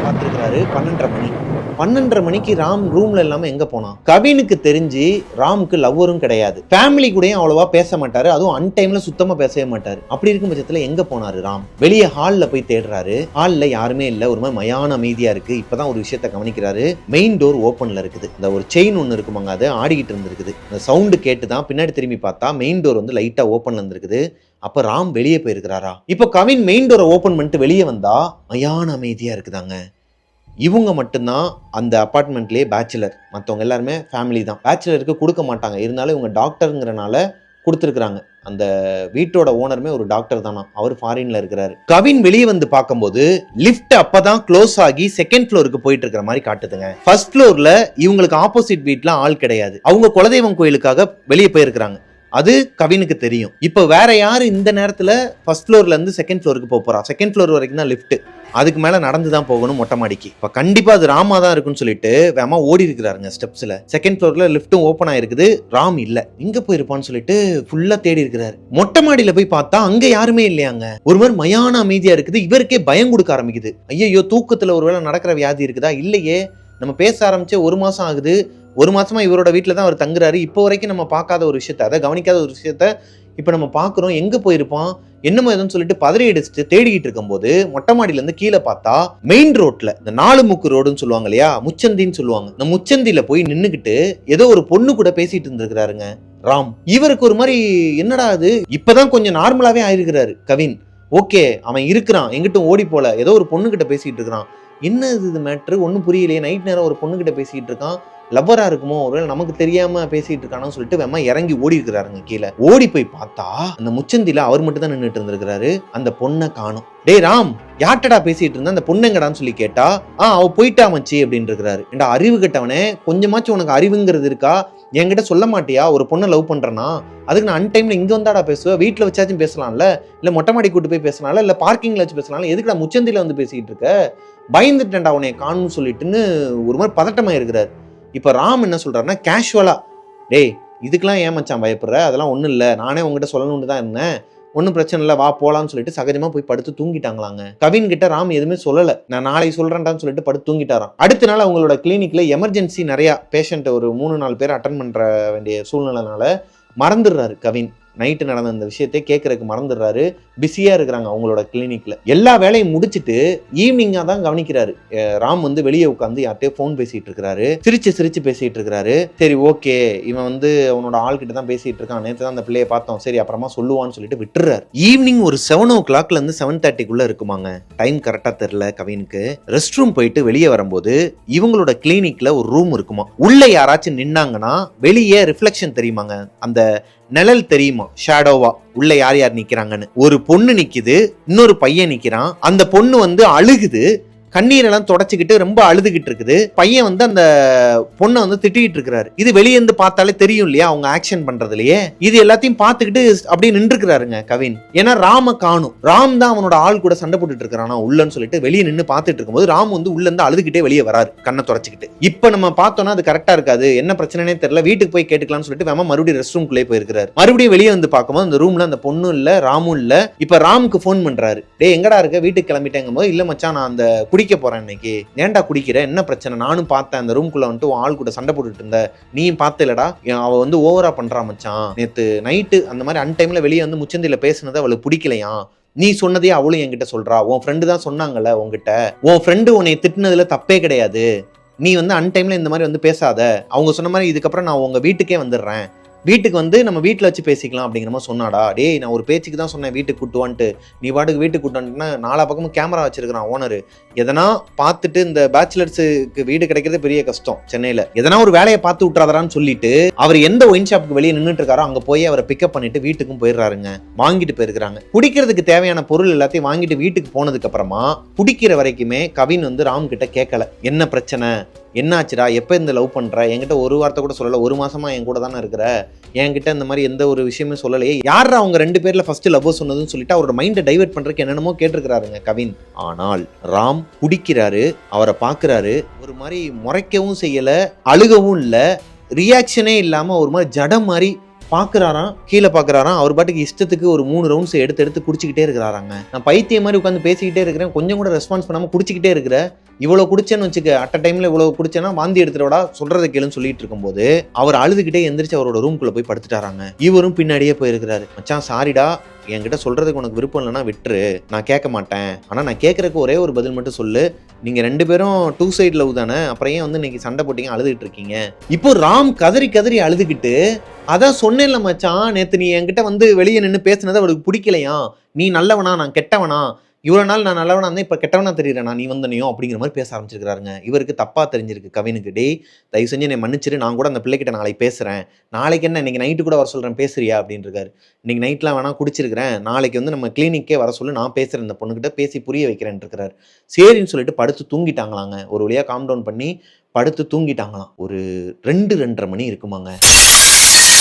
பார்த்துருக்கிறாரு 12:30 மணி. 12:30 மணிக்கு ராம் ரூம்ல இல்லாம எங்க போனா? கவினுக்கு தெரிஞ்சு ராமுக்கு லவ்வரும் கிடையாது, ஃபேமிலி கூடயும் அவ்வளவா பேச மாட்டாரு, அதுவும் அன்டைம்ல சுத்தமா பேசவே மாட்டாரு. அப்படி இருக்கும் பட்சத்துல எங்க போனாரு ராம்? வெளியே ஹால்ல போய் தேடுறாரு. ஹால்ல யாருமே இல்ல, ஒரு மாதிரி மயான அமைதியா இருக்கு. இப்பதான் ஒரு விஷயத்த கவனிக்கிறாரு. மெயின் டோர் ஓப்பன்ல இருக்குது. இந்த ஒரு செயின் ஒன்னு இருக்குமாங்க, அது ஆடிக்கிட்டு இருந்திருக்குது. இந்த சவுண்டு கேட்டுதான் பின்னாடி திரும்பி பார்த்தா மெயின் டோர் வந்து லைட்டா ஓப்பன்ல இருந்திருக்குது. அப்ப ராம் வெளியே போயிருக்கிறாரா? இப்ப கவின் மெயின் டோரை ஓபன் பண்ணிட்டு வெளியே வந்தா மயான அமைதியா இருக்குதாங்க. இவங்க மட்டும்தான் அந்த அப்பார்ட்மெண்ட்லேயே பேச்சுலர், மற்றவங்க எல்லாருமே ஃபேமிலி தான். பேச்சுலருக்கு கொடுக்க மாட்டாங்க, இருந்தாலும் இவங்க டாக்டருங்கிறனால கொடுத்துருக்குறாங்க. அந்த வீட்டோட ஓனருமே ஒரு டாக்டர் தானா, அவர் ஃபாரின்ல இருக்கிறாரு. கவின் வெளியே வந்து பார்க்கும்போது லிஃப்ட் அப்பதான் க்ளோஸ் ஆகி செகண்ட் ஃப்ளோருக்கு போயிட்டு இருக்கிற மாதிரி காட்டுதுங்க. ஃபர்ஸ்ட் ஃப்ளோர்ல இவங்களுக்கு ஆப்போசிட் வீட்ல ஆள் கிடையாது, அவங்க குலதெய்வம் கோயிலுக்காக வெளியே போயிருக்கிறாங்க. அது கவினுக்கு தெரியும். இப்போ வேற யாரு இந்த நேரத்துல ஃபர்ஸ்ட் ஃப்ளோர்ல இருந்து செகண்ட் ஃப்ளோருக்கு போறா? செகண்ட் ஃப்ளோர் வரைக்கும் தான் லிஃப்ட், அதுக்கு மேல நடந்து தான் போகணும் மொட்டை மாடிக்கு. இப்ப கண்டிப்பா அது ராமா தான் இருக்குன்னு சொல்லிட்டு வேமா ஓடி இருக்கிறாருங்க ஸ்டெப்ஸ்ல. செகண்ட் ஃப்ளோர்ல லிஃப்ட்டும் ஓப்பன் ஆயிருக்குது, ராம் இல்ல. எங்க போயிருப்பான்னு சொல்லிட்டு ஃபுல்லா தேடி இருக்கிறாரு. மொட்டை மாடியில போய் பார்த்தா அங்க யாருமே இல்லையாங்க. ஒரு மாதிரி மயான அமைதியா இருக்குது. இவருக்கே பயம் கொடுக்க ஆரம்பிக்குது. ஐயோ, தூக்கத்துல ஒருவேளை நடக்கிற வியாதி இருக்குதா? இல்லையே, நம்ம பேச ஆரம்பிச்சு 1 மாசம் ஆகுது. 1 மாசமா இவரோட வீட்டில் தான் அவர் தங்குறாரு. இப்போ வரைக்கும் நம்ம பார்க்காத ஒரு விஷயத்த, அதை கவனிக்காத ஒரு விஷயத்த இப்போ நம்ம பார்க்குறோம். எங்கே போயிருப்பான் என்னமோ எதுன்னு சொல்லிட்டு பதறி அடிச்சுட்டு தேடிக்கிட்டு இருக்கும்போது மொட்டை மாடியிலேருந்து கீழே பார்த்தா மெயின் ரோட்ல, இந்த 4 முக்கு ரோடுன்னு சொல்லுவாங்க இல்லையா, முச்சந்தின்னு சொல்லுவாங்க, இந்த முச்சந்தியில போய் நின்றுக்கிட்டு ஏதோ ஒரு பொண்ணு கூட பேசிட்டு இருந்திருக்கிறாருங்க ராம். இவருக்கு ஒரு மாதிரி என்னடா அது, இப்பதான் கொஞ்சம் நார்மலாவே ஆயிருக்கிறாரு கவின். ஓகே, அவன் இருக்கிறான், எங்கிட்டும் ஓடி போல, ஏதோ ஒரு பொண்ணு கிட்ட பேசிட்டு இருக்கிறான். என்ன இது மேட்ரு, ஒன்றும் புரியலையே. நைட் நேரம் ஒரு பொண்ணுகிட்ட பேசிக்கிட்டு இருக்கான், லவ்வரா இருக்குமோ, ஒருவேளை நமக்கு தெரியாம பேசிட்டு இருக்கானு சொல்லிட்டு வேமா இறங்கி ஓடி இருக்கிறாருங்க கீழே. ஓடி போய் பார்த்தா அந்த முச்சந்தில அவர் மட்டும் தான் நின்றுட்டு இருந்திருக்கிறாரு. அந்த பொண்ணை காணும். டேய் ராம், யார்ட்டடா பேசிட்டு இருந்தா, அந்த பொண்ணுங்கடான்னு சொல்லி கேட்டா, அவ போயிட்டா மச்சி அப்படின்னு இருக்கிறாரு. ஏண்டா அறிவு கட்டவனே, கொஞ்சமாச்சும் உனக்கு அறிவுங்கிறது இருக்கா? என்கிட்ட சொல்ல மாட்டியா ஒரு பொண்ணை லவ் பண்றேன்னா? அதுக்கு நான் அன்டைம்ல இங்க வந்தாடா பேசுவேன், வீட்டுல வச்சாச்சும் பேசலாம்ல, இல்ல மொட்டை மாடி கூட்டு போய் பேசலாம்ல, இல்ல பார்க்கிங்ல வச்சு பேசலாம்ல, எதுக்குடா முச்சந்தில வந்து பேசிட்டு இருக்க? பயந்துட்டேன்டா உன்னை காணும்னு சொல்லிட்டுன்னு ஒரு மாதிரி பதட்டமா இருக்கிறாரு. இப்ப ராம் என்ன சொல்றாருன்னா கேஷுவலா, டேய் இதுக்கெல்லாம் ஏன் மச்சான் பயப்படுற, அதெல்லாம் ஒண்ணும் இல்ல, நானே உங்ககிட்ட சொல்லணும்னு தான் இருந்தேன், ஒன்றும் பிரச்சனை இல்லை, வா போலான்னு சொல்லிட்டு சகஜமா போய் படுத்து தூங்கிட்டாங்களாங்க. கவின் கிட்ட ராம் எதுவுமே சொல்லலை, நான் நாளைக்கு சொல்றேன்டான்னு சொல்லிட்டு படுத்து தூங்கிட்டாராம். அடுத்த நாள் அவங்களோட கிளினிக்ல எமர்ஜென்சி நிறைய பேஷண்ட், ஒரு 3-4 பேர் அட்டன் பண்ற வேண்டிய சூழ்நிலைனால மறந்துடுறாரு கவின். நைட்டு நடந்த அந்த விஷயத்தை கேட்கறதுக்கு மறந்துடுறாரு. பிஸியா இருக்கிறாங்க அவங்களோட கிளினிக்ல. எல்லா வேலையும் முடிச்சுட்டு ஈவினிங்கா தான் கவனிக்கிறாரு. ராம் வந்து வெளியே உட்காந்து யார்கிட்டயோ போன் பேசிட்டு இருக்காரு, சிரிச்சு பேசிட்டு இருக்காரு. சரி ஓகே, இவன் வந்து அவனோட ஆள்கிட்ட தான் பேசிட்டு இருக்கான், நேற்று தான் அந்த பிள்ளையை பார்த்தோம், சரி அப்புறமா சொல்லுவான்னு சொல்லிட்டு விட்டுறாரு. ஈவினிங் ஒரு 7 o'clock இருந்து 7:30 இருக்குமாங்க. டைம் கரெக்டா தெரியல கவினுக்கு. ரெஸ்ட் ரூம் போயிட்டு வெளியே வரும்போது இவங்களோட கிளினிக்ல ஒரு ரூம் இருக்குமா. உள்ள யாராச்சும் நின்னாங்கன்னா வெளியே ரிஃப்ளெக்ஷன் தெரியுமாங்க, அந்த நிழல் தெரியுமா, ஷேடோவா உள்ள யார் யார் நிக்கிறாங்கன்னு. ஒரு பொண்ணு நிக்குது, இன்னொரு பையன் நிக்கிறான். அந்த பொண்ணு வந்து அழுகுது, கண்ணீரெல்லாம் தொடச்சிக்கிட்டு ரொம்ப அழுதுகிட்டு இருக்குது. பையன் வந்து அந்த பொண்ணை வந்து திட்டிகிட்டு இருக்கிறாரு. இது வெளியே இருந்து பார்த்தாலே தெரியும் இல்லையா அவங்க ஆக்ஷன் பண்றதுலயே. இது எல்லாத்தையும் பார்த்துக்கிட்டு அப்படியே நின்றுக்கிறாருங்க கவின். ஏன்னா ராம காணும். ராம் தான் அவனோட ஆள் கூட சண்டை போட்டுட்டு இருக்கிறானா உள்ளன்னு சொல்லிட்டு வெளியே நின்று பார்த்துட்டு இருக்கும்போது ராம் வந்து உள்ள இருந்து அழுதுகிட்டே வெளியே வராரு கண்ணை தொடச்சிக்கிட்டு. இப்ப நம்ம பார்த்தோம்னா அது கரெக்டா இருக்காது, என்ன பிரச்சனைனே தெரியல, வீட்டுக்கு போய் கேட்டுக்கலாம்னு சொல்லிட்டு வேமா மறுபடியும் ரெஸ்ட் ரூம்குள்ளே போயிருக்காரு. மறுபடியும் வெளியே வந்து பார்க்கும்போது அந்த ரூம்ல அந்த பொண்ணும் இல்ல ராமும் இல்ல. இப்ப ராமுக்கு போன் பண்றாரு. டே எங்கடா இருக்க, வீட்டுக்கு கிளம்பிட்டேங்கும் போது இல்ல மச்சான் நான் அந்த குடிக்க போறேன் இன்னைக்கு. ஏன்டா குடிக்கிற, என்ன பிரச்சனை, நானும் பார்த்தேன் அந்த ரூம்குள்ள வந்துட்டு ஆள் கூட சண்டை போட்டுட்டு இருந்த, நீயும் பார்த்தலடா, அவ வந்து ஓவரா பண்றா மச்சான், நேத்து நைட்டு அந்த மாதிரி அன்டைம்ல வெளியே வந்து முச்சந்தில பேசுனது அவளுக்கு பிடிக்கலையா, நீ சொன்னதே அவளும் என்கிட்ட சொல்றா, உன் ஃப்ரெண்டு தான் சொன்னாங்கல்ல உன்கிட்ட, உன் ஃப்ரெண்டு உன்னை திட்டினதுல தப்பே கிடையாது, நீ வந்து அன்டைம்ல இந்த மாதிரி வந்து பேசாத, அவங்க சொன்ன மாதிரி இதுக்கப்புறம் நான் உங்க வீட்டுக்கே வந்துடுறேன், வீட்டுக்கு வந்து நம்ம வீட்டில் வச்சு பேசிக்கலாம் அப்படிங்கிற மாதிரி சொன்னாடா. டேய் நான் ஒரு பேச்சுக்கு தான் சொன்னேன் வீட்டுக்கு கூட்டுவான்ட்டு, நீ வாட்டுக்கு வீட்டுக்கு கூட்டுவான்ட்டுனா நாலா பக்கமும் கேமரா வச்சிருக்கிறான் ஓனர், எதனா பார்த்துட்டு இந்த பேச்சுலர்ஸுக்கு வீடு கிடைக்கிறது பெரிய கஷ்டம் சென்னையில், எதனா ஒரு வேலையை பார்த்து விட்டுறாதான்னு சொல்லிட்டு அவர் எந்த ஒயின் ஷாப்புக்கு வெளியே நின்றுட்டு இருக்காரோ அங்கே போய் அவரை பிக்கப் பண்ணிட்டு வீட்டுக்கும் போயிடுறாருங்க. வாங்கிட்டு போயிருக்கிறாங்க. குடிக்கிறதுக்கு தேவையான பொருள் எல்லாத்தையும் வாங்கிட்டு வீட்டுக்கு போனதுக்கு அப்புறமா குடிக்கிற வரைக்குமே கவின் வந்து ராம் கிட்ட கேட்கல, என்ன பிரச்சனை, என்னாச்சுடா, எப்போ இந்த லவ் பண்ணுற, என்கிட்ட ஒரு வார்த்தை கூட சொல்லலை, ஒரு மாசமா என் கூட தானே இருக்கிற, என்கிட்ட இந்த மாதிரி எந்த ஒரு விஷயமும் சொல்லலையே, யாரா அவங்க ரெண்டு பேர்ல ஃபர்ஸ்ட் லவ் சொன்னதுன்னு சொல்லிட்டு அவரோட மைண்டை டைவர்ட் பண்றதுக்கு என்னென்னமோ கேட்டிருக்கிறாருங்க கவின். ஆனால் ராம் குடிக்கிறாரு, அவரை பார்க்குறாரு, ஒரு மாதிரி முறைக்கவும் செய்யல, அழுகவும் இல்லை, ரியாக்ஷனே இல்லாம ஒரு மாதிரி ஜடம் மாதிரி பாக்குறாராம், கீழே பாக்குறாராம், அவர் பாட்டுக்கு இஷ்டத்துக்கு ஒரு 3 ரவுண்ட்ஸ் எடுத்து குடிச்சிக்கிட்டே இருக்கிறாராங்க. நான் பைத்திய மாதிரி உட்காந்து பேசிக்கிட்டே இருக்கிறேன், கொஞ்சம் கூட ரெஸ்பான்ஸ் பண்ணாம குடிச்சிக்கிட்டே இருக்கிற, இவ்வளவு குடிச்சேன்னு வச்சுக்க, அட் டைம்ல இவ்வளவு குடிச்சேன்னா வாந்தி எடுத்துடா, சொல்றதை கேளுன்னு சொல்லிட்டு இருக்கும்போது அவர் அழுதுகிட்டே எந்திரிச்சு அவரோட ரூம்குள்ள போய் படுத்துட்டாராங்க. இவரும் பின்னாடியே போயிருக்கிறாரு. மச்சான் சாரிடா, என்கிட்ட சொல்றதுக்கு உனக்கு விருப்பம் இல்லைன்னா விட்டுரு, நான் கேட்க மாட்டேன், ஆனா நான் கேட்கறதுக்கு ஒரே ஒரு பதில் மட்டும் சொல்லு, நீங்க 2 பேரும் 2 சைடு லவ் தானே, அப்புறம் ஏன் வந்து இன்னைக்கு சண்டை போட்டீங்க அழுதுகிட்டு இருக்கீங்க. இப்போ ராம் கதறி கதறி அழுதுகிட்டு, அதான் சொன்னேன்ல மச்சான், நேத்து நீ என்கிட்ட வந்து வெளியே நின்று பேசுனது அவளுக்கு பிடிக்கலையா, நீ நல்லவனா நான் கெட்டவனா, இவ்வளவு நாள் நான் நல்லவனா இருந்தேன், இப்ப கெட்டவனா தெரியறேனா நீ வந்தனையோ அப்படிங்கிற மாதிரி பேச ஆரம்பிச்சிருக்காருங்க. இவருக்கு தப்பா தெரிஞ்சிருக்கு கவினுக்கு. டே தயவு செஞ்சு என்னை மன்னிச்சிரு, நான் கூட அந்த பிள்ளைகிட்ட நாளைக்கு பேசுறேன், நாளைக்கு என்ன இன்னைக்கு நைட்டு கூட வர சொல்றேன் பேசுறியா அப்படின்னு இருக்காரு. இன்னைக்கு நைட்லாம் வேணா குடிச்சிருக்கிறேன், நாளைக்கு வந்து நம்ம கிளினிக்கே வர சொல்லி நான் பேசுறேன், இந்த பொண்ணுகிட்ட பேசி புரிய வைக்கிறேன் இருக்கிறாரு. சரின்னு சொல்லிட்டு படுத்து தூங்கிட்டாங்களாங்க. ஒரு வழியா காம் டவுன் பண்ணி படுத்து தூங்கிட்டாங்களாம். ஒரு 2-2:30 மணி இருக்குமாங்க.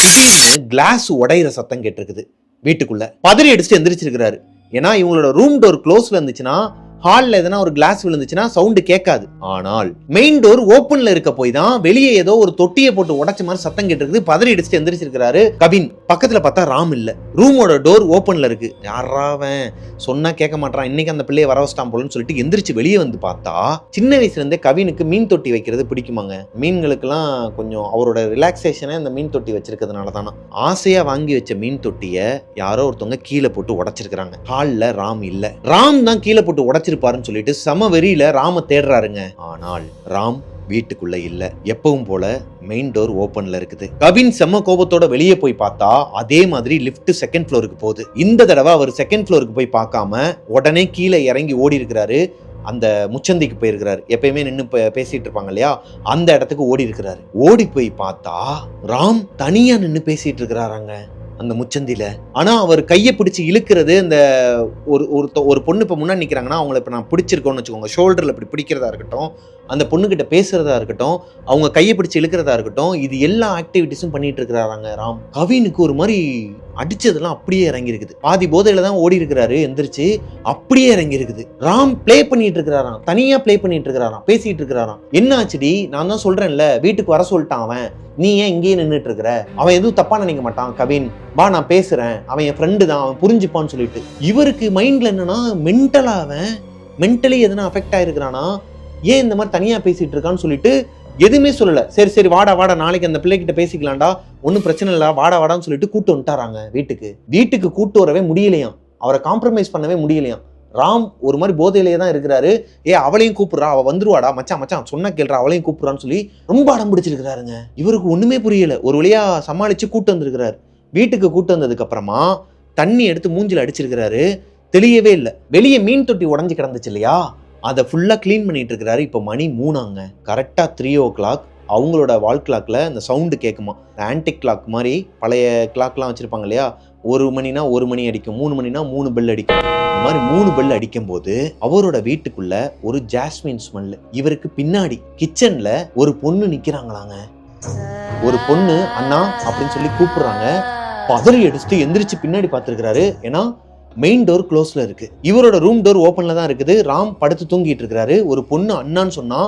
திடீர்னு கிளாஸ் உடையிற சத்தம் கேட்டிருக்குது வீட்டுக்குள்ள. பதறி அடிச்சுட்டு எந்திரிச்சிருக்கிறாரு. ஏன்னா இவங்களோட ரூம் டோர் க்ளோஸ்ல இருந்துச்சுன்னா, ஹால்ல எதனா ஒரு கிளாஸ் விழுந்துச்சுன்னா சவுண்ட் கேட்காது. ஆனால் மெயின் டோர் ஓப்பன்ல இருக்க போய் தான் வெளியே ஏதோ ஒரு தொட்டியை போட்டு உடைச்ச மாதிரி சத்தம் கேட்டிருக்குது. பதறி அடிச்சுட்டு எந்திரிச்சிருக்காரு கவின். பக்கத்துல பார்த்தா ராம் இல்ல, ரூமோட டோர் ஓப்பன்ல இருக்கு. யாராவன் சொன்னா கேட்க மாட்டான், இன்னைக்கு அந்த பிள்ளையை வர வச்சிட்டான் போலன்னு சொல்லிட்டு எந்திரிச்சு வெளியே வந்து பார்த்தா, சின்ன வயசுல இருந்தே கவினுக்கு மீன் தொட்டி வைக்கிறது பிடிக்குமாங்க. மீன்களுக்கெல்லாம் கொஞ்சம் அவரோட ரிலாக்ஸேஷனே அந்த மீன் தொட்டி வச்சிருக்கிறதுனால தானா, ஆசையா வாங்கி வச்ச மீன் தொட்டியை யாரோ ஒருத்தவங்க கீழே போட்டு உடைச்சிருக்காங்க. ஹால்ல ராம் இல்ல, ராம் தான் கீழே போட்டு உடைச்சிருப்பாருன்னு சொல்லிட்டு சம வெறியில ராம தேடுறாருங்க. ஆனால் ராம் வீட்டுக்குள்ள இல்ல. எப்பவும் போல மெயின் டோர் ஓபன்ல இருக்குது. கவின் செம்ம கோபத்தோட வெளியே போய் பார்த்தா அதே மாதிரி லிஃப்ட் செகண்ட் ஃப்ளோருக்கு போகுது. இந்த தடவை அவர் செகண்ட் ஃப்ளோருக்கு போய் பார்க்காம உடனே கீழே இறங்கி ஓடி இருக்கிறாரு. அந்த முச்சந்திக்கு போயிருக்கிறாரு. எப்பயுமே நின்று பேசிட்டு இருப்பாங்க இல்லையா, அந்த இடத்துக்கு ஓடி இருக்கிறாரு. ஓடி போய் பார்த்தா ராம் தனியா நின்று பேசிட்டு இருக்கிறாராங்க அந்த முச்சந்தில. ஆனா அவர் கையை பிடிச்சி இழுக்கிறது, இந்த ஒரு பொண்ணு இப்ப முன்னாடி நிக்கிறாங்கன்னா அவங்களை இப்ப நான் பிடிச்சிருக்கோன்னு வச்சுக்கோங்க, ஷோல்டர்ல இப்படி பிடிக்கிறதா இருக்கட்டும், அந்த பொண்ணுகிட்ட பேசுறதா இருக்கட்டும், அவங்க கையை பிடிச்சி இழுக்கிறதா இருக்கட்டும், இது எல்லா ஆக்டிவிட்டிஸும் பண்ணிட்டு இருக்கிறாராங்க ராம். கவினுக்கு ஒரு மாதிரி அடிச்சதெல்லாம் அப்படியே இறங்கி இருக்குது. பாதி போதையில தான் ஓடி இருக்கிறாரு, எந்திரிச்சு அப்படியே இறங்கி இருக்குது. ராம் பிளே பண்ணிட்டு இருக்கிறாராம், தனியா பிளே பண்ணிட்டு இருக்கிறாராம், பேசிட்டு இருக்கிறாராம். என்ன ஆச்சுடி, நான் தான் சொல்றேன்ல வீட்டுக்கு வர சொல்லிட்டான் அவன், நீ ஏன் இங்கேயே நின்றுட்டு இருக்கிற, அவன் எதுவும் தப்பா நினைக்க மாட்டான் கவின், வா நான் பேசுறேன், அவன் என் ஃப்ரெண்டு தான், அவன் புரிஞ்சுப்பான்னு சொல்லிட்டு. இவருக்கு மைண்ட்ல என்னன்னா மென்டலா, அவன் மென்டலி எதனா அஃபெக்ட் ஆயிருக்கிறானா, ஏன் இந்த மாதிரி தனியா பேசிட்டு இருக்கான்னு சொல்லிட்டு எதுவுமே சொல்லல. சரி சரி வாடா வாடா, நாளைக்கு அந்த பிள்ளைகிட்ட பேசிக்கலாம்டா, ஒன்றும் பிரச்சனை இல்லை, வாடா வாடான்னு சொல்லிட்டு கூட்டு வந்துட்டாராங்க வீட்டுக்கு கூட்டு வரவே முடியலையாம், அவரை காம்ப்ரமைஸ் பண்ணவே முடியலையாம். ராம் ஒரு மாதிரி போதையிலேயே தான் இருக்கிறாரு. அவளையும் கூப்பிடுறா, அவ வந்துருவாடா, மச்சான் மச்சான் சொன்ன கேள்றா, அவளையும் கூப்பிடுறான்னு சொல்லி ரொம்ப அடம் பிடிச்சிருக்கிறாருங்க. இவருக்கு ஒண்ணுமே புரியல. ஒரு வழியா சமாளிச்சு கூட்டு வந்திருக்கிறாரு. வீட்டுக்கு கூட்டு வந்ததுக்கு அப்புறமா தண்ணி எடுத்து மூஞ்சில அடிச்சிருக்கிறாரு. தெளியவே இல்லை. வெளியே மீன் தொட்டி உடஞ்சி கிடந்துச்சு இல்லையா, அதை ஃபுல்லாக க்ளீன் பண்ணிட்டு இருக்கிறாரு. இப்போ மணி 3 கரெக்டாக 3 o'clock. அவங்களோட வால் கிளாக்ல அந்த சவுண்டு கேட்குமா, ஆன்டிக் கிளாக் மாதிரி பழைய கிளாக்லாம் வச்சுருப்பாங்க இல்லையா, 1 மணினா 1 மணி அடிக்கும், 3 மணினா 3 பெல் அடிக்கும். இந்த மாதிரி 3 பெல் அடிக்கும் போது அவரோட வீட்டுக்குள்ள ஒரு ஜாஸ்மின் ஸ்மெல். இவருக்கு பின்னாடி கிச்சன்ல ஒரு பொண்ணு நிக்கிறாங்களாங்க. ஒரு பொண்ணு அண்ணா அப்படின்னு சொல்லி கூப்பிடுறாங்க. பதறி அடிச்சுட்டு எந்திரிச்சு பின்னாடி பார்த்திருக்கிறாரு. ஏன்னா மெயின் டோர் க்ளோஸ்ல இருக்கு. இவரோட ரூம் டோர் ஓப்பன்ல தான் இருக்குது. ராம் படுத்து தூங்கிட்டு இருக்கிறாரு. ஒரு பொண்ணு அண்ணான்னு சொன்னா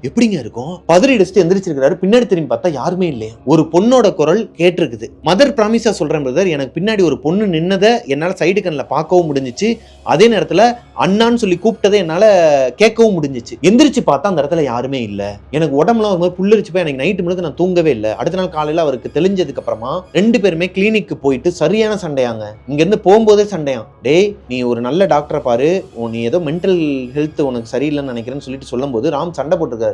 எப்படிங்க இருக்கும்? பதறி அடிச்சுட்டு எந்திரிச்சிருக்காரு. பின்னாடி திரும்பி பார்த்தா யாருமே இல்லையா. ஒரு பொண்ணோட குரல் கேட்டிருக்குது. மதர் பிராமிஸா சொல்றேன் பிரதர், எனக்கு பின்னாடி ஒரு பொண்ணு நின்னதை என்னால சைடு கண்ணில் பார்க்கவும் முடிஞ்சிச்சு. அதே நேரத்துல அண்ணான்னு சொல்லி கூப்பிட்டதை என்னால கேட்கவும் முடிஞ்சிச்சு. எந்திரிச்சு பார்த்தா அந்த இடத்துல யாருமே இல்ல. எனக்கு உடம்புலாம் ஒரு மாதிரி புல்லரிச்சு போய் எனக்கு நைட்டு முழுக்க நான் தூங்கவே இல்லை. அடுத்த நாள் காலையில அவருக்கு தெளிஞ்சதுக்கு அப்புறமா 2 பேருமே கிளினிக்கு போயிட்டு சரியான சண்டையாங்க. இங்க இருந்து போகும்போதே சண்டையாம். டேய், நீ ஒரு நல்ல டாக்டரை பாரு, நீ ஏதோ மென்டல் ஹெல்த் உனக்கு சரியில்லைன்னு நினைக்கிறேன்னு சொல்லிட்டு சொல்லும் போது ராம் சண்டை போட்டுருக்காரு.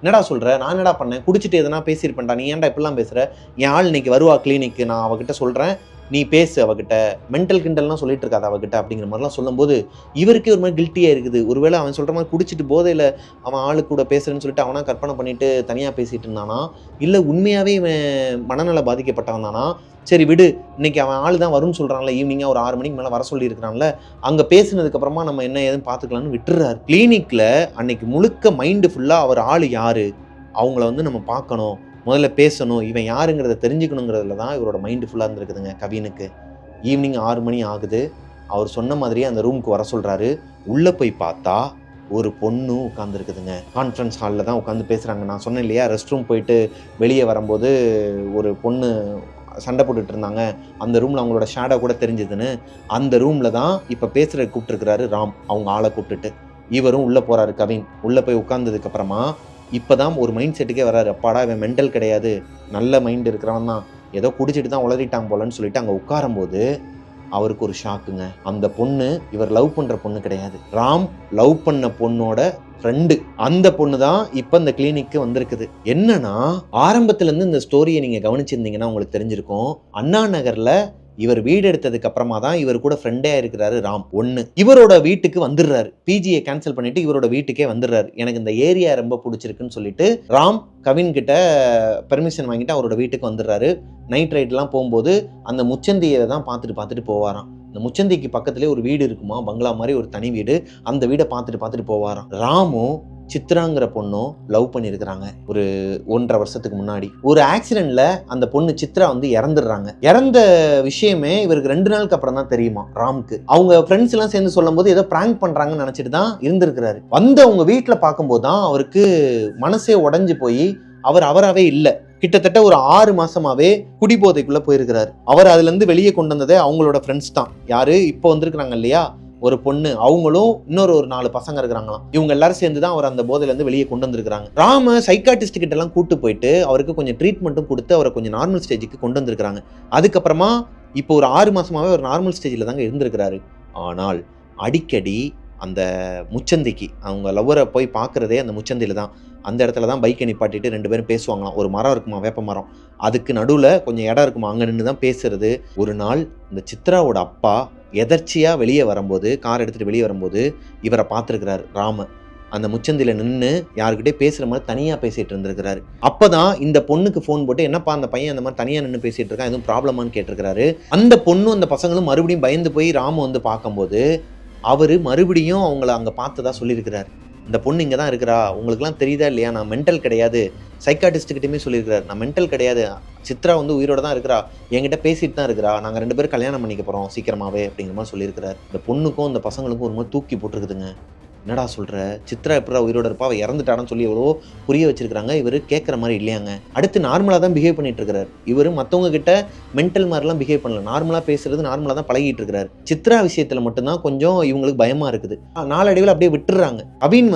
என்னடா சொல்ற, நான் என்னடா பண்ணேன், குடிச்சிட்டு எதனா பேசியிருப்பேன்டா, நீ ஏன்டா இப்படிலாம் பேசுற, என் ஆள் இன்னைக்கு வருவா கிளினிக்கு, நான் அவகிட்ட சொல்றேன், நீ பேசு அவகிட்ட, மென்டல் கிண்டல்லாம் சொல்லிட்டு இருக்காது அவகிட்ட அப்படிங்கிற மாதிரிலாம் சொல்லும்போது இவருக்கே ஒரு மாதிரி கில்ட்டியா இருக்குது. ஒருவேளை அவன் சொல்ற மாதிரி குடிச்சிட்டு போதையில அவன் ஆளு கூட பேசுறேன்னு சொல்லிட்டு அவனா கற்பனை பண்ணிட்டு தனியா பேசிட்டு இருந்தானா, இல்ல உண்மையாவே இவன் மனநல பாதிக்கப்பட்டவன் தானா? சரி விடு, இன்னைக்கு அவன் ஆள் தான் வரும்னு சொல்றான்ல, ஈவினிங்கா ஒரு 6 மணிக்கு மேல வர சொல்லி இருக்கிறான்ல, அங்க பேசினதுக்கு அப்புறமா நம்ம என்ன ஏதுன்னு பாத்துக்கலாம்னு விட்டுறாரு. கிளினிக்ல அன்னைக்கு முழுக்க மைண்டு ஃபுல்லா அவர் ஆளு யாரு, அவங்கள நம்ம பார்க்கணும், முதல்ல பேசணும், இவன் யாருங்கிறத தெரிஞ்சுக்கணுங்கிறதுல தான் இவரோட மைண்டு ஃபுல்லாக இருந்திருக்குதுங்க கவினுக்கு. ஈவினிங் 6 மணி ஆகுது. அவர் சொன்ன மாதிரியே அந்த ரூமுக்கு வர சொல்கிறாரு. உள்ளே போய் பார்த்தா ஒரு பொண்ணு உட்காந்துருக்குதுங்க. கான்ஃபரன்ஸ் ஹாலில் தான் உட்காந்து பேசுகிறாங்க. நான் சொன்னேன் இல்லையா, ரெஸ்ட் ரூம் போயிட்டு வெளியே வரும்போது ஒரு பொண்ணு சண்டை போட்டுட்டு இருந்தாங்க, அந்த ரூமில் அவங்களோட ஷேடோ கூட தெரிஞ்சதுன்னு. அந்த ரூமில் தான் இப்போ பேசுகிற கூப்பிட்டுருக்கிறாரு ராம், அவங்க ஆளை கூப்பிட்டுட்டு. இவரும் உள்ளே போகிறாரு கவின். உள்ளே போய் உட்கார்ந்ததுக்கப்புறமா இப்போதான் ஒரு மைண்ட் செட்டுக்கே வராரு. அப்பாடா, இவன் மென்டல் கிடையாது, நல்ல மைண்ட் இருக்கிறவன் தான், ஏதோ குடிச்சிட்டு தான் உளறிட்டான் போலன்னு சொல்லிட்டு அங்கே உட்காரும்போது அவருக்கு ஒரு ஷாக்குங்க. அந்த பொண்ணு இவர் லவ் பண்ணுற பொண்ணு கிடையாது, ராம் லவ் பண்ண பொண்ணோட ஃப்ரெண்டு. அந்த பொண்ணு தான் இப்போ இந்த கிளினிக்கு வந்திருக்குது. என்னன்னா, ஆரம்பத்துலேருந்து இந்த ஸ்டோரியை நீங்கள் கவனிச்சிருந்தீங்கன்னா உங்களுக்கு தெரிஞ்சிருக்கும், அண்ணா நகரில் இவர் வீடு எடுத்ததுக்கு அப்புறமா தான் இவர் கூட ஃப்ரெண்டே இருக்கிறாரு ராம். இவரோட வீட்டுக்கு வந்துடுறாரு. பிஜியை கேன்சல் பண்ணிட்டு இவரோட வீட்டுக்கே வந்துடுறாரு. எனக்கு இந்த ஏரியா ரொம்ப பிடிச்சிருக்குன்னு சொல்லிட்டு ராம் கவின் கிட்ட பெர்மிஷன் வாங்கிட்டு அவரோட வீட்டுக்கு வந்துடுறாரு. நைட் ரைட்லாம் போகும்போது அந்த முச்சந்தியை தான் பார்த்துட்டு போவாராம். இந்த முச்சந்திக்கு பக்கத்துலேயே ஒரு வீடு இருக்குமா, பங்களா மாதிரி ஒரு தனி வீடு. அந்த வீடை பார்த்துட்டு போவாராம். ராமும் சித்ராங்கிற பொண்ணும் லவ் பண்ணியிருக்கிறாங்க ஒரு 1.5 வருஷத்துக்கு முன்னாடி. ஒரு ஆக்சிடென்ட்ல அந்த பொண்ணு சித்ரா இறந்துடுறாங்க. இறந்த விஷயமே இவருக்கு 2 நாளுக்கு அப்புறம் தான் தெரியுமா ராம்க்கு. அவங்க ஃப்ரெண்ட்ஸ் எல்லாம் சேர்ந்து சொல்லும் போது ஏதோ பிராங்க் பண்றாங்கன்னு நினைச்சிட்டு தான் இருந்திருக்கிறாரு. அவங்க வீட்டுல பார்க்கும்போது தான் அவருக்கு மனசே உடைஞ்சு போய் அவராகவே இல்லை. கிட்டத்தட்ட ஒரு 6 மாசமாவே குடிபோதைக்குள்ள போயிருக்கிறாரு. அவர் அதுல இருந்து வெளியே கொண்டு வந்ததே அவங்களோட ஃப்ரெண்ட்ஸ் தான். யாரு இப்போ வந்திருக்கிறாங்க இல்லையா, ஒரு பொண்ணு, அவங்களும் இன்னொரு 4 பசங்க இருக்கிறாங்களாம். இவங்க எல்லாரும் சேர்ந்து தான் அவர் அந்த போதையில இருந்து வெளியே கொண்டு வந்திருக்காங்க. ராம சைக்காட்டிஸ்ட் கிட்ட எல்லாம் கூட்டு போயிட்டு அவருக்கு கொஞ்சம் ட்ரீட்மெண்ட்டும் கொடுத்து அவரை கொஞ்சம் நார்மல் ஸ்டேஜுக்கு கொண்டு வந்திருக்காங்க. அதுக்கப்புறமா இப்போ ஒரு 6 மாசமாவே ஒரு நார்மல் ஸ்டேஜில் தாங்க இருந்திருக்கிறாரு. ஆனால் அடிக்கடி அந்த முச்சந்திக்கு அவங்க லவ்வரை போய் பார்க்குறதே அந்த முச்சந்தியில் தான். அந்த இடத்துல தான் பைக்கை நிப்பாட்டிட்டு 2 பேரும் பேசுவாங்களாம். ஒரு மரம் இருக்குமா, வேப்ப மரம், அதுக்கு நடுவில் கொஞ்சம் இடம் இருக்குமா, அங்கே நின்று தான் பேசுறது. ஒரு நாள் இந்த சித்ராவோட அப்பா எதர்ச்சியாக வெளியே வரும்போது, கார் எடுத்துகிட்டு வெளியே வரும்போது இவரை பார்த்துருக்கிறாரு ராம. அந்த முச்சந்தியில் நின்று யாருக்கிட்டே பேசுகிற மாதிரி தனியாக பேசிகிட்டு இருந்திருக்கிறாரு. அப்போ தான் இந்த பொண்ணுக்கு ஃபோன் போட்டு, என்னப்பா அந்த பையன் அந்த மாதிரி தனியாக நின்று பேசிகிட்டு இருக்கான், எதுவும் ப்ராப்ளமானு கேட்டிருக்கிறாரு. அந்த பொண்ணும் அந்த பசங்களும் மறுபடியும் பயந்து போய் ராம பார்க்கும்போது அவர் மறுபடியும் அவங்கள அங்கே பார்த்ததா சொல்லியிருக்கிறார். இந்த பொண்ணு இங்கே தான் இருக்கிறா, உங்களுக்குலாம் தெரியுதா இல்லையா, நான் மென்டல் கிடையாது, சைக்காட்டிஸ்ட்டுக்கிட்டையுமே சொல்லியிருக்கிறார், நான் மென்டல் கிடையாது, சித்ரா உயிரோட தான் இருக்கிறா, என்கிட்ட பேசிட்டு தான் இருக்கிறா, நாங்கள் 2 பேரும் கல்யாணம் பண்ணிக்க போகிறோம் சீக்கிரமாகவே அப்படிங்கிற மாதிரி சொல்லியிருக்கிறார். இந்த பொண்ணுக்கும் இந்த பசங்களுக்கும் ஒரு மாதிரி தூக்கி போட்டிருக்குதுங்க. என்னடா சொல்கிற, சித்ரா எப்படா உயிரோட இருப்பா, அவள் இறந்துட்டான்னு சொல்லி எவ்வளோ புரிய வச்சிருக்காங்க. இவர் கேட்குற மாதிரி இல்லையாங்க. அடுத்து நார்மலாக தான் பிஹேவ் பண்ணிட்டு இருக்கிறார். இவர் மற்றவங்க கிட்ட மென்டல் மாதிரிலாம் பிஹேவ் பண்ணல, நார்மலாக பேசுறது, நார்மலாக தான் பழகிட்டு இருக்கிறார். சித்ரா விஷயத்தில் மட்டும்தான் கொஞ்சம் இவங்களுக்கு பயமாக இருக்குது. நாளடைவில் அப்படியே விட்டுறாங்க. கவின்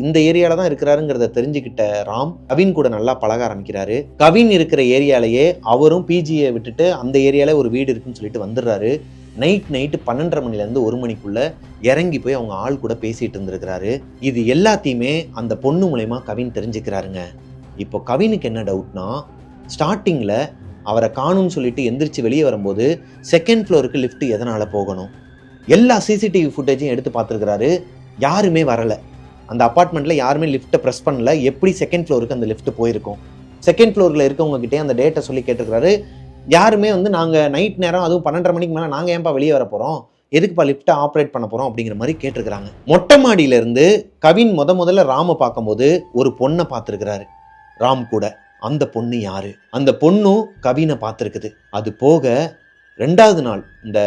இந்த ஏரியாவில் தான் இருக்கிறாருங்கிறத தெரிஞ்சுக்கிட்ட ராம் கவின் கூட நல்லா பழக ஆரம்பிக்கிறாரு. கவின் இருக்கிற ஏரியாலேயே அவரும் பிஜியை விட்டுட்டு அந்த ஏரியாவில் ஒரு வீடு இருக்குன்னு சொல்லிட்டு வந்துடுறாரு. நைட்டு 12:30 மணிலேருந்து 1 மணிக்குள்ள இறங்கி போய் அவங்க ஆள் கூட பேசிட்டு இருந்திருக்கிறாரு. இது எல்லாத்தையுமே அந்த பொண்ணு மூலமா கவின் தெரிஞ்சுக்கிறாருங்க. இப்போ கவினுக்கு என்ன டவுட்னா, ஸ்டார்டிங்கில் அவரை காணும்னு சொல்லிட்டு எந்திரிச்சு வெளியே வரும்போது 2nd ஃப்ளோருக்கு லிஃப்ட் எதனால் போகணும், எல்லா சிசிடிவி ஃபுட்டேஜையும் எடுத்து பார்த்துருக்கிறாரு. யாருமே வரலை, அந்த அப்பார்ட்மெண்ட்டில் யாருமே லிஃப்ட்டை ப்ரெஸ் பண்ணல. எப்படி 2nd ஃப்ளோருக்கு அந்த லிஃப்ட் போயிருக்கும்? 2nd ஃப்ளோரில் இருக்கவங்க கிட்டே அந்த டேட்டை சொல்லி கேட்டிருக்கிறாரு. யாருமே வந்து நாங்கள் நைட் நேரம் அதுவும் 12:30 மணிக்கு மேலே நாங்கள் ஏன்பா வெளியே வர போகிறோம், எதுக்குப்பா லிஃப்ட்டை ஆப்ரேட் பண்ண போகிறோம் அப்படிங்கிற மாதிரி கேட்டிருக்கிறாங்க. மொட்டை மாடியிலேருந்து கவின் முதல்ல ராமை பார்க்கும்போது ஒரு பொண்ணை பார்த்துருக்கிறாரு ராம் கூட. அந்த பொண்ணு யாரு? அந்த பொண்ணும் கவினை பார்த்துருக்குது. அது போக 2வது நாள் இந்த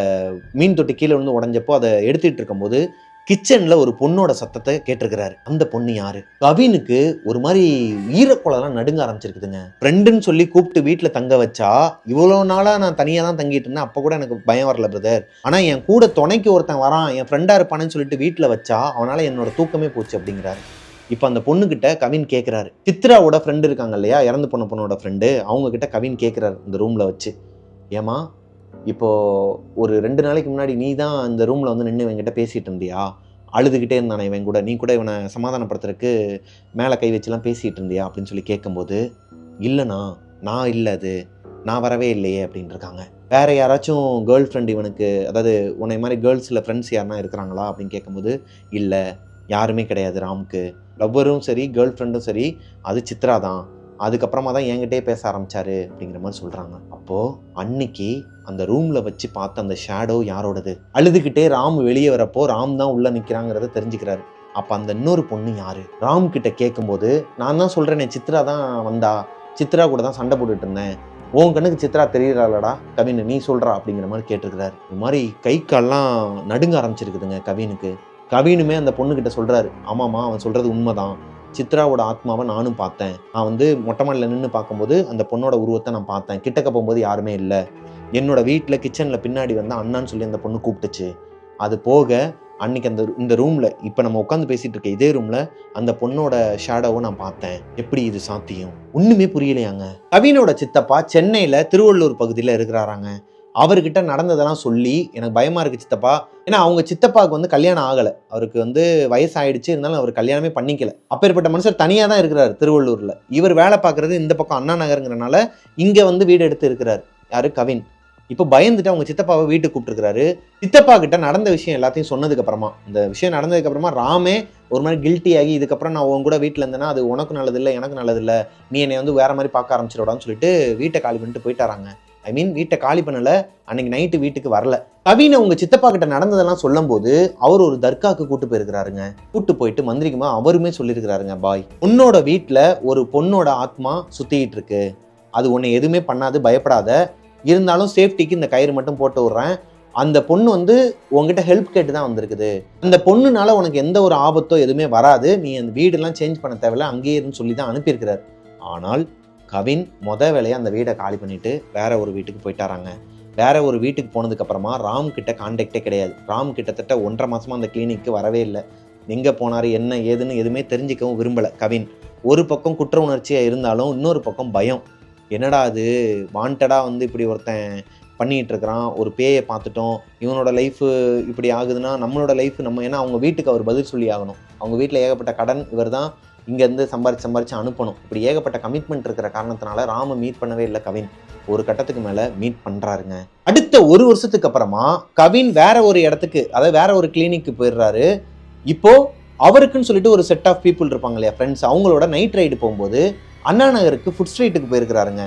மீன் தொட்டி கீழே வந்து உடஞ்சப்போ அதை எடுத்துட்டு இருக்கும்போது கிச்சன்ல ஒரு பொண்ணோட சத்தத்தை கேட்டிருக்கிறாரு. அந்த பொண்ணு யாரு? கவினுக்கு ஒரு மாதிரி ஈரக்குளம்லாம் நடுங்க ஆரம்பிச்சிருக்குதுங்க. ஃப்ரெண்டுன்னு சொல்லி கூப்பிட்டு வீட்டில் தங்க வச்சா, இவ்வளோ நாளாக நான் தனியாக தான் தங்கிட்டு இருந்தேன், அப்போ கூட எனக்கு பயம் வரல பிரதர். ஆனால் என் கூட துணைக்கு ஒருத்தன் வரான், என் ஃப்ரெண்டாக இருப்பானு சொல்லிட்டு வீட்டில் வச்சா அவனால் என்னோட தூக்கமே போச்சு அப்படிங்கிறாரு. இப்போ அந்த பொண்ணுக்கிட்ட கவின் கேட்குறாரு. சித்ராவோட ஃப்ரெண்டு இருக்காங்க இல்லையா, இறந்து போன பொண்ணோட ஃப்ரெண்டு, அவங்க கிட்ட கவின் கேட்குறாரு இந்த ரூமில் வச்சு, ஏமா இப்போது ஒரு 2 நாளைக்கு முன்னாடி நீ தான் இந்த ரூமில் வந்து நின்று இவங்கிட்ட பேசிகிட்டு இருந்தியா, அழுதுகிட்டே இருந்தானே இவன் கூட, நீ கூட இவனை சமாதானப்படுத்துறதுக்கு மேலே கை வச்சுலாம் பேசிகிட்டு இருந்தியா அப்படின்னு சொல்லி கேட்கும்போது, இல்லைண்ணா நான் இல்லை, அது நான் வரவே இல்லையே அப்படின்னு இருக்காங்க. வேறு யாராச்சும் கேர்ள் ஃப்ரெண்ட் இவனுக்கு, அதாவது உன்னை மாதிரி கேர்ள்ஸில் ஃப்ரெண்ட்ஸ் யாருனா இருக்கிறாங்களா அப்படின்னு கேட்கும்போது, இல்லை யாருமே கிடையாது ராமுக்கு, லவ்வரும் சரி கேர்ள் ஃப்ரெண்டும் சரி அது சித்ரா தான், அதுக்கப்புறமா தான் என்கிட்டே பேச ஆரம்பிச்சாரு அப்படிங்கிற மாதிரி சொல்கிறாங்க. அப்போது அன்னைக்கு அந்த ரூமில் வச்சு பார்த்த அந்த ஷேடோ யாரோடது? அழுதுகிட்டே ராம் வெளியே வரப்போ ராம் தான் உள்ளே நிற்கிறாங்கிறத தெரிஞ்சுக்கிறாரு. அப்போ அந்த இன்னொரு பொண்ணு யாரு? ராம் கிட்ட கேட்கும்போது, நான் தான் சொல்கிறேனே சித்ரா தான் வந்தா, சித்ரா கூட தான் சண்டை போட்டுட்டு இருந்தேன், உன் கண்ணுக்கு சித்ரா தெரியறாளடா கவின், நீ சொல்கிறா அப்படிங்கிற மாதிரி கேட்டிருக்கிறாரு. இந்த மாதிரி கை கால்லாம் நடுங்க ஆரம்பிச்சிருக்குதுங்க கவினுக்கு. கவினுமே அந்த பொண்ணுக்கிட்ட சொல்கிறாரு, ஆமாம்மா அவன் சொல்கிறது உண்மைதான், சித்ராவோட ஆத்மாவை நானும் பார்த்தேன், நான் வந்து மொட்டை மாடியில் நின்று பார்க்கும்போது அந்த பொண்ணோட உருவத்தை நான் பார்த்தேன், கிட்டக்க போகும்போது யாருமே இல்லை, என்னோட வீட்டில் கிச்சனில் பின்னாடி வந்து அண்ணான்னு சொல்லி அந்த பொண்ணு கூப்பிட்டுச்சு, அது போக அன்னைக்கு இந்த ரூமில் இப்போ நம்ம உட்காந்து பேசிகிட்டு இருக்க இதே ரூமில் அந்த பொண்ணோட ஷேடோவை நான் பார்த்தேன், எப்படி இது சாத்தியம்? ஒன்றுமே புரியலையாங்க. கவினோட சித்தப்பா சென்னையில் திருவள்ளூர் பகுதியில் இருக்கிறாராங்க. அவர்கிட்ட நடந்ததெல்லாம் சொல்லி எனக்கு பயமா இருக்கு சித்தப்பா, ஏன்னா அவங்க சித்தப்பாவுக்கு வந்து கல்யாணம் ஆகலை, அவருக்கு வந்து வயசாயிடுச்சு, இருந்தாலும் அவர் கல்யாணமே பண்ணிக்கல. அப்பேற்பட்ட மனுஷர் தனியாக தான் இருக்கிறாரு திருவள்ளூரில். இவர் வேலை பார்க்குறது இந்த பக்கம் அண்ணா நகருங்கிறனால இங்கே வந்து வீடு எடுத்து இருக்கிறாரு யாரு கவின். இப்போ பயந்துட்டு அவங்க சித்தப்பாவை வீட்டுக்கு கூப்பிட்டுருக்காரு. சித்தப்பா கிட்ட நடந்த விஷயம் எல்லாத்தையும் சொன்னதுக்கு அப்புறமா, இந்த விஷயம் நடந்ததுக்கு அப்புறமா ராமே ஒரு மாதிரி கில்ட்டி ஆகி, இதுக்கப்புறம் நான் உன் கூட வீட்டில் இருந்தேன்னா அது உனக்கு நல்லதில்லை எனக்கு நல்லதில்லை, நீ என்னை வந்து வேற மாதிரி பார்க்க ஆரம்பிச்சிடடான்னு சொல்லிட்டு வீட்டை காலி பண்ணிட்டு போயிட்டாராங்க. வீட்டை காலி பண்ணல, அன்னைக்கு நைட்டு வீட்டுக்கு வரல. கவினை உங்க சித்தப்பா கிட்ட நடந்ததெல்லாம் சொல்லும் போது அவர் ஒரு தர்காக்கு கூட்டு போயிருக்கிறாருங்க. கூட்டு போயிட்டு மந்திரிக்குமா அவருமே சொல்லியிருக்கிறாருங்க, பாய் உன்னோட வீட்டுல ஒரு பொண்ணோட ஆத்மா சுத்திட்டு இருக்கு, அது உன்னை எதுவுமே பண்ணாது, பயப்படாத, இருந்தாலும் சேஃப்டிக்கு இந்த கயிறு மட்டும் போட்டு விடுறேன், அந்த பொண்ணு வந்து உங்ககிட்ட ஹெல்ப் கேட்டு தான் வந்திருக்குது, அந்த பொண்ணுனால உனக்கு எந்த ஒரு ஆபத்தோ எதுவுமே வராது, நீ அந்த வீடெல்லாம் சேஞ்ச் பண்ண தேவையில்ல, அங்கேயே இருந்து சொல்லி தான் அனுப்பியிருக்கிறார். ஆனால் கவின் வேலையை அந்த வீடை காலி பண்ணிட்டு வேற ஒரு வீட்டுக்கு போயிட்டாராங்க. வேற ஒரு வீட்டுக்கு போனதுக்கு அப்புறமா ராம் கிட்ட கான்டாக்டே கிடையாது. ராம் கிட்டத்தட்ட 1.5 மாசமா அந்த கிளினிக்கு வரவே இல்லை. எங்க போனாரு என்ன ஏதுன்னு எதுவுமே தெரிஞ்சிக்கவும் விரும்பல கவின். ஒரு பக்கம் குற்ற உணர்ச்சியா இருந்தாலும் இன்னொரு பக்கம் பயம், என்னடா அது வாண்டடா வந்து இப்படி ஒருத்தன் பண்ணிட்டு இருக்கிறான், ஒரு பேயை பார்த்துட்டோம், இவனோட லைஃப் இப்படி ஆகுதுன்னா நம்மளோட லைஃப் நம்ம, ஏன்னா அவங்க வீட்டுக்கு அவர் பதில் சொல்லி ஆகணும், அவங்க வீட்டில் ஏகப்பட்ட கடன், இவர் தான் இங்கேருந்து சம்பாரிச்சு அனுப்பணும், இப்படி ஏகப்பட்ட கமிட்மெண்ட் இருக்கிற காரணத்தினால ராம மீட் பண்ணவே இல்லை கவின். ஒரு கட்டத்துக்கு மேலே மீட் பண்ணுறாருங்க. அடுத்த 1 வருஷத்துக்கு அப்புறமா கவின் வேற ஒரு இடத்துக்கு, அதாவது வேற ஒரு கிளினிக்கு போயிடுறாரு. இப்போ அவருக்குன்னு சொல்லிட்டு ஒரு செட் ஆஃப் பீப்புள் இருப்பாங்க இல்லையா ஃப்ரெண்ட்ஸ், அவங்களோட நைட் ரைடு போகும்போது அண்ணா நகருக்கு ஃபுட் ஸ்ட்ரீட்டுக்கு போயிருக்கிறாருங்க.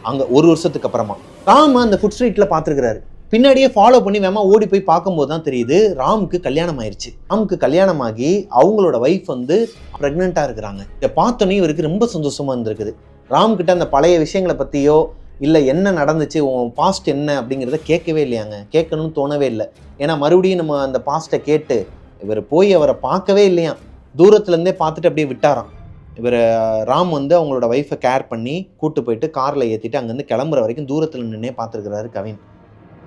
அங்கே 1 வருஷத்துக்கு அப்புறமா ராம அந்த ஃபுட் ஸ்ட்ரீட்டில் பார்த்துருக்கிறாரு. பின்னாடியே ஃபாலோ பண்ணி வேமா ஓடி போய் பார்க்கும்போது தான் தெரியுது ராமுக்கு கல்யாணம் ஆயிடுச்சு. ராமுக்கு கல்யாணம் ஆகி அவங்களோட ஒய்ஃப் வந்து ப்ரெக்னெண்ட்டாக இருக்கிறாங்க. இதை பார்த்தோன்னே இவருக்கு ரொம்ப சந்தோஷமா இருந்திருக்குது. ராம் கிட்ட அந்த பழைய விஷயங்களை பற்றியோ இல்லை என்ன நடந்துச்சு உன் பாஸ்ட் என்ன அப்படிங்கிறத கேட்கவே இல்லையாங்க. கேட்கணும்னு தோணவே இல்லை. ஏன்னா மறுபடியும் நம்ம அந்த பாஸ்ட்டை கேட்டு இவர் போய் அவரை பார்க்கவே இல்லையா, தூரத்துலேருந்தே பார்த்துட்டு அப்படியே விட்டாராம். இவர் ராம் வந்து அவங்களோட ஒய்ஃபை கேர் பண்ணி கூட்டு போயிட்டு காரில் ஏற்றிட்டு அங்கேருந்து கிளம்புற வரைக்கும் தூரத்தில் நின்னே பார்த்துருக்கிறாரு கவின்.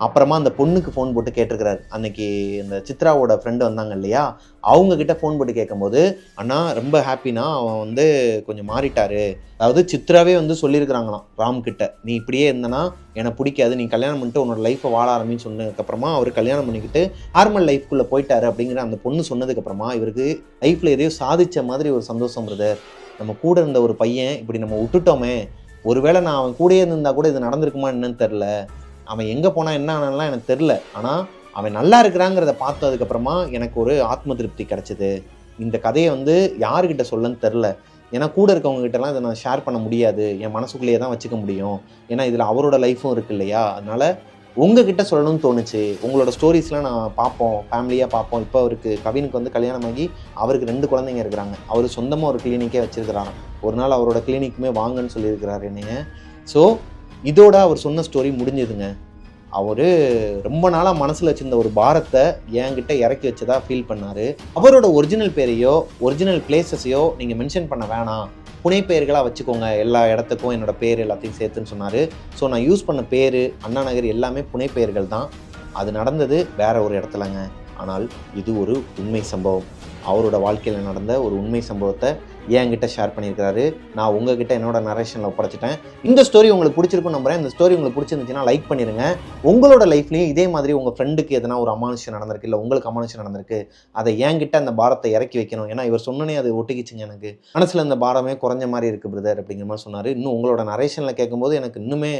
அப்புறமா அந்த பொண்ணுக்கு ஃபோன் போட்டு கேட்டிருக்கிறாரு. அன்னைக்கு இந்த சித்ராவோட ஃப்ரெண்டு வந்தாங்க இல்லையா, அவங்க கிட்ட ஃபோன் போட்டு கேட்கும்போது, அண்ணா ரொம்ப ஹாப்பினா அவன் வந்து கொஞ்சம் மாறிட்டாரு, அதாவது சித்ராவே வந்து சொல்லியிருக்கிறாங்களாம் ராம் கிட்ட, நீ இப்படியே இருந்தனா எனக்கு பிடிக்காது, நீ கல்யாணம் பண்ணிட்டு உன்னோட லைஃப்பை வாழ ஆரம்பின்னு சொன்னதுக்கப்புறமா அவர் கல்யாணம் பண்ணிக்கிட்டு நார்மல் லைஃப்குள்ளே போயிட்டாரு அப்படிங்கிற அந்த பொண்ணு சொன்னதுக்கப்புறமா இவருக்கு லைஃப்பில் எதையோ சாதித்த மாதிரி ஒரு சந்தோஷம் பிரதர். நம்ம கூட இருந்த ஒரு பையன் இப்படி நம்ம விட்டுட்டோமே, ஒருவேளை நான் அவன் கூடயே இருந்தால் கூட இது நடந்திருக்குமா என்னன்னு தெரில, அவன் எங்கே போனால் என்ன ஆனாலாம் எனக்கு தெரில, ஆனால் அவன் நல்லா இருக்கிறாங்கிறத பார்த்ததுக்கப்புறமா எனக்கு ஒரு ஆத்ம திருப்தி கிடச்சிது. இந்த கதையை வந்து யாருக்கிட்ட சொல்லன்னு தெரில, ஏன்னா கூட இருக்கவங்க கிட்டலாம் இதை நான் ஷேர் பண்ண முடியாது, என் மனசுக்குள்ளேயே தான் வச்சுக்க முடியும். ஏன்னா இதில் அவரோட லைஃப்பும் இருக்கு இல்லையா, அதனால உங்ககிட்ட சொல்லணும்னு தோணுச்சு. உங்களோட ஸ்டோரிஸ்லாம் நான் பார்ப்போம், ஃபேமிலியாக பார்ப்போம். இப்போ அவருக்கு கவினுக்கு வந்து கல்யாணமாகி அவருக்கு 2 குழந்தைங்க இருக்கிறாங்க. அவர் சொந்தமாக ஒரு கிளினிக்கே வச்சிருக்கிறாராம். ஒரு நாள் அவரோட கிளினிக்குமே வாங்கன்னு சொல்லியிருக்கிறாரு என்னைய. ஸோ இதோட அவர் சொன்ன ஸ்டோரி முடிஞ்சுதுங்க. அவர் ரொம்ப நாளாக மனசில் வச்சிருந்த ஒரு பாரத்தை என்கிட்ட இறக்கி வச்சதா ஃபீல் பண்ணார். அவரோட ஒரிஜினல் பேரையோ ஒரிஜினல் பிளேசஸையோ நீங்கள் மென்ஷன் பண்ண வேணாம், புனை பெயர்களாக வச்சுக்கோங்க, எல்லா இடத்துக்கும் என்னோட பேர் எல்லாத்தையும் சேர்த்துன்னு சொன்னார். ஸோ நான் யூஸ் பண்ண பேர் அண்ணா நகர் எல்லாமே புனை பெயர்கள் தான். அது நடந்தது வேற ஒரு இடத்துலங்க. ஆனால் இது ஒரு உண்மை சம்பவம். அவரோட வாழ்க்கையில் நடந்த ஒரு உண்மை சம்பவத்தை என்கிட்ட ஷேர் பண்ணியிருக்காரு. நான் உங்ககிட்ட என்னோட நரேஷனில் ஒப்படைச்சிட்டேன். இந்த ஸ்டோரி உங்களுக்கு பிடிச்சிருக்குன்னு நம்புறேன். இந்த ஸ்டோரி உங்களுக்கு பிடிச்சிருந்துச்சுன்னா லைக் பண்ணிடுங்க. உங்களோட லைஃப்லேயும் இதே மாதிரி உங்கள் ஃப்ரெண்டுக்கு எதனா ஒரு அமானுஷம் நடந்திருக்கு, இல்லை உங்களுக்கு அமானுஷம் நடந்திருக்கு, அதை என்கிட்ட அந்த பாரத்தை இறக்கி வைக்கணும். ஏன்னா இவர் சொன்னனே அது ஒட்டிக்கிச்சுங்க. எனக்கு மனசில் இந்த பாரமே குறைஞ்ச மாதிரி இருக்குது பிரதர் அப்படிங்கிற மாதிரி சொன்னார். இன்னும் உங்களோட நரேஷனில் கேட்கும்போது எனக்கு இன்னுமே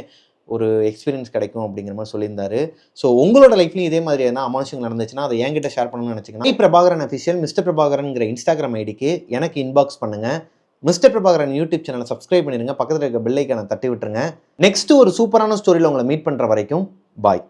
ஒரு எக்ஸ்பீரியன்ஸ் கிடைக்கும் அப்படிங்கிற மாதிரி சொல்லியிருந்தாரு. ஸோ உங்களோட லைஃப்லையும் இதே மாதிரி எதனா அமானுஷங்கள் நடந்துச்சுன்னா அதை என்கிட்ட ஷேர் பண்ணணும்னு நினச்சிங்கன்னா பிரபாகரன் அஃபிஷியல் மிஸ்டர் பிரபாகரன்ங்கிற இன்ஸ்டாகிராம் ஐடிக்கு எனக்கு இன்பாக்ஸ் பண்ணுங்கள். மிஸ்டர் பிரபாகரன் யூடியூப் சேனலை சப்ஸ்கிரைப் பண்ணிடுங்க. பக்கத்தில் இருக்க பெல் ஐக்கானை தட்டி விட்டுருங்க. நெக்ஸ்ட் ஒரு சூப்பரான ஸ்டோரியில் உங்களை மீட் பண்ணுற வரைக்கும் பாய்.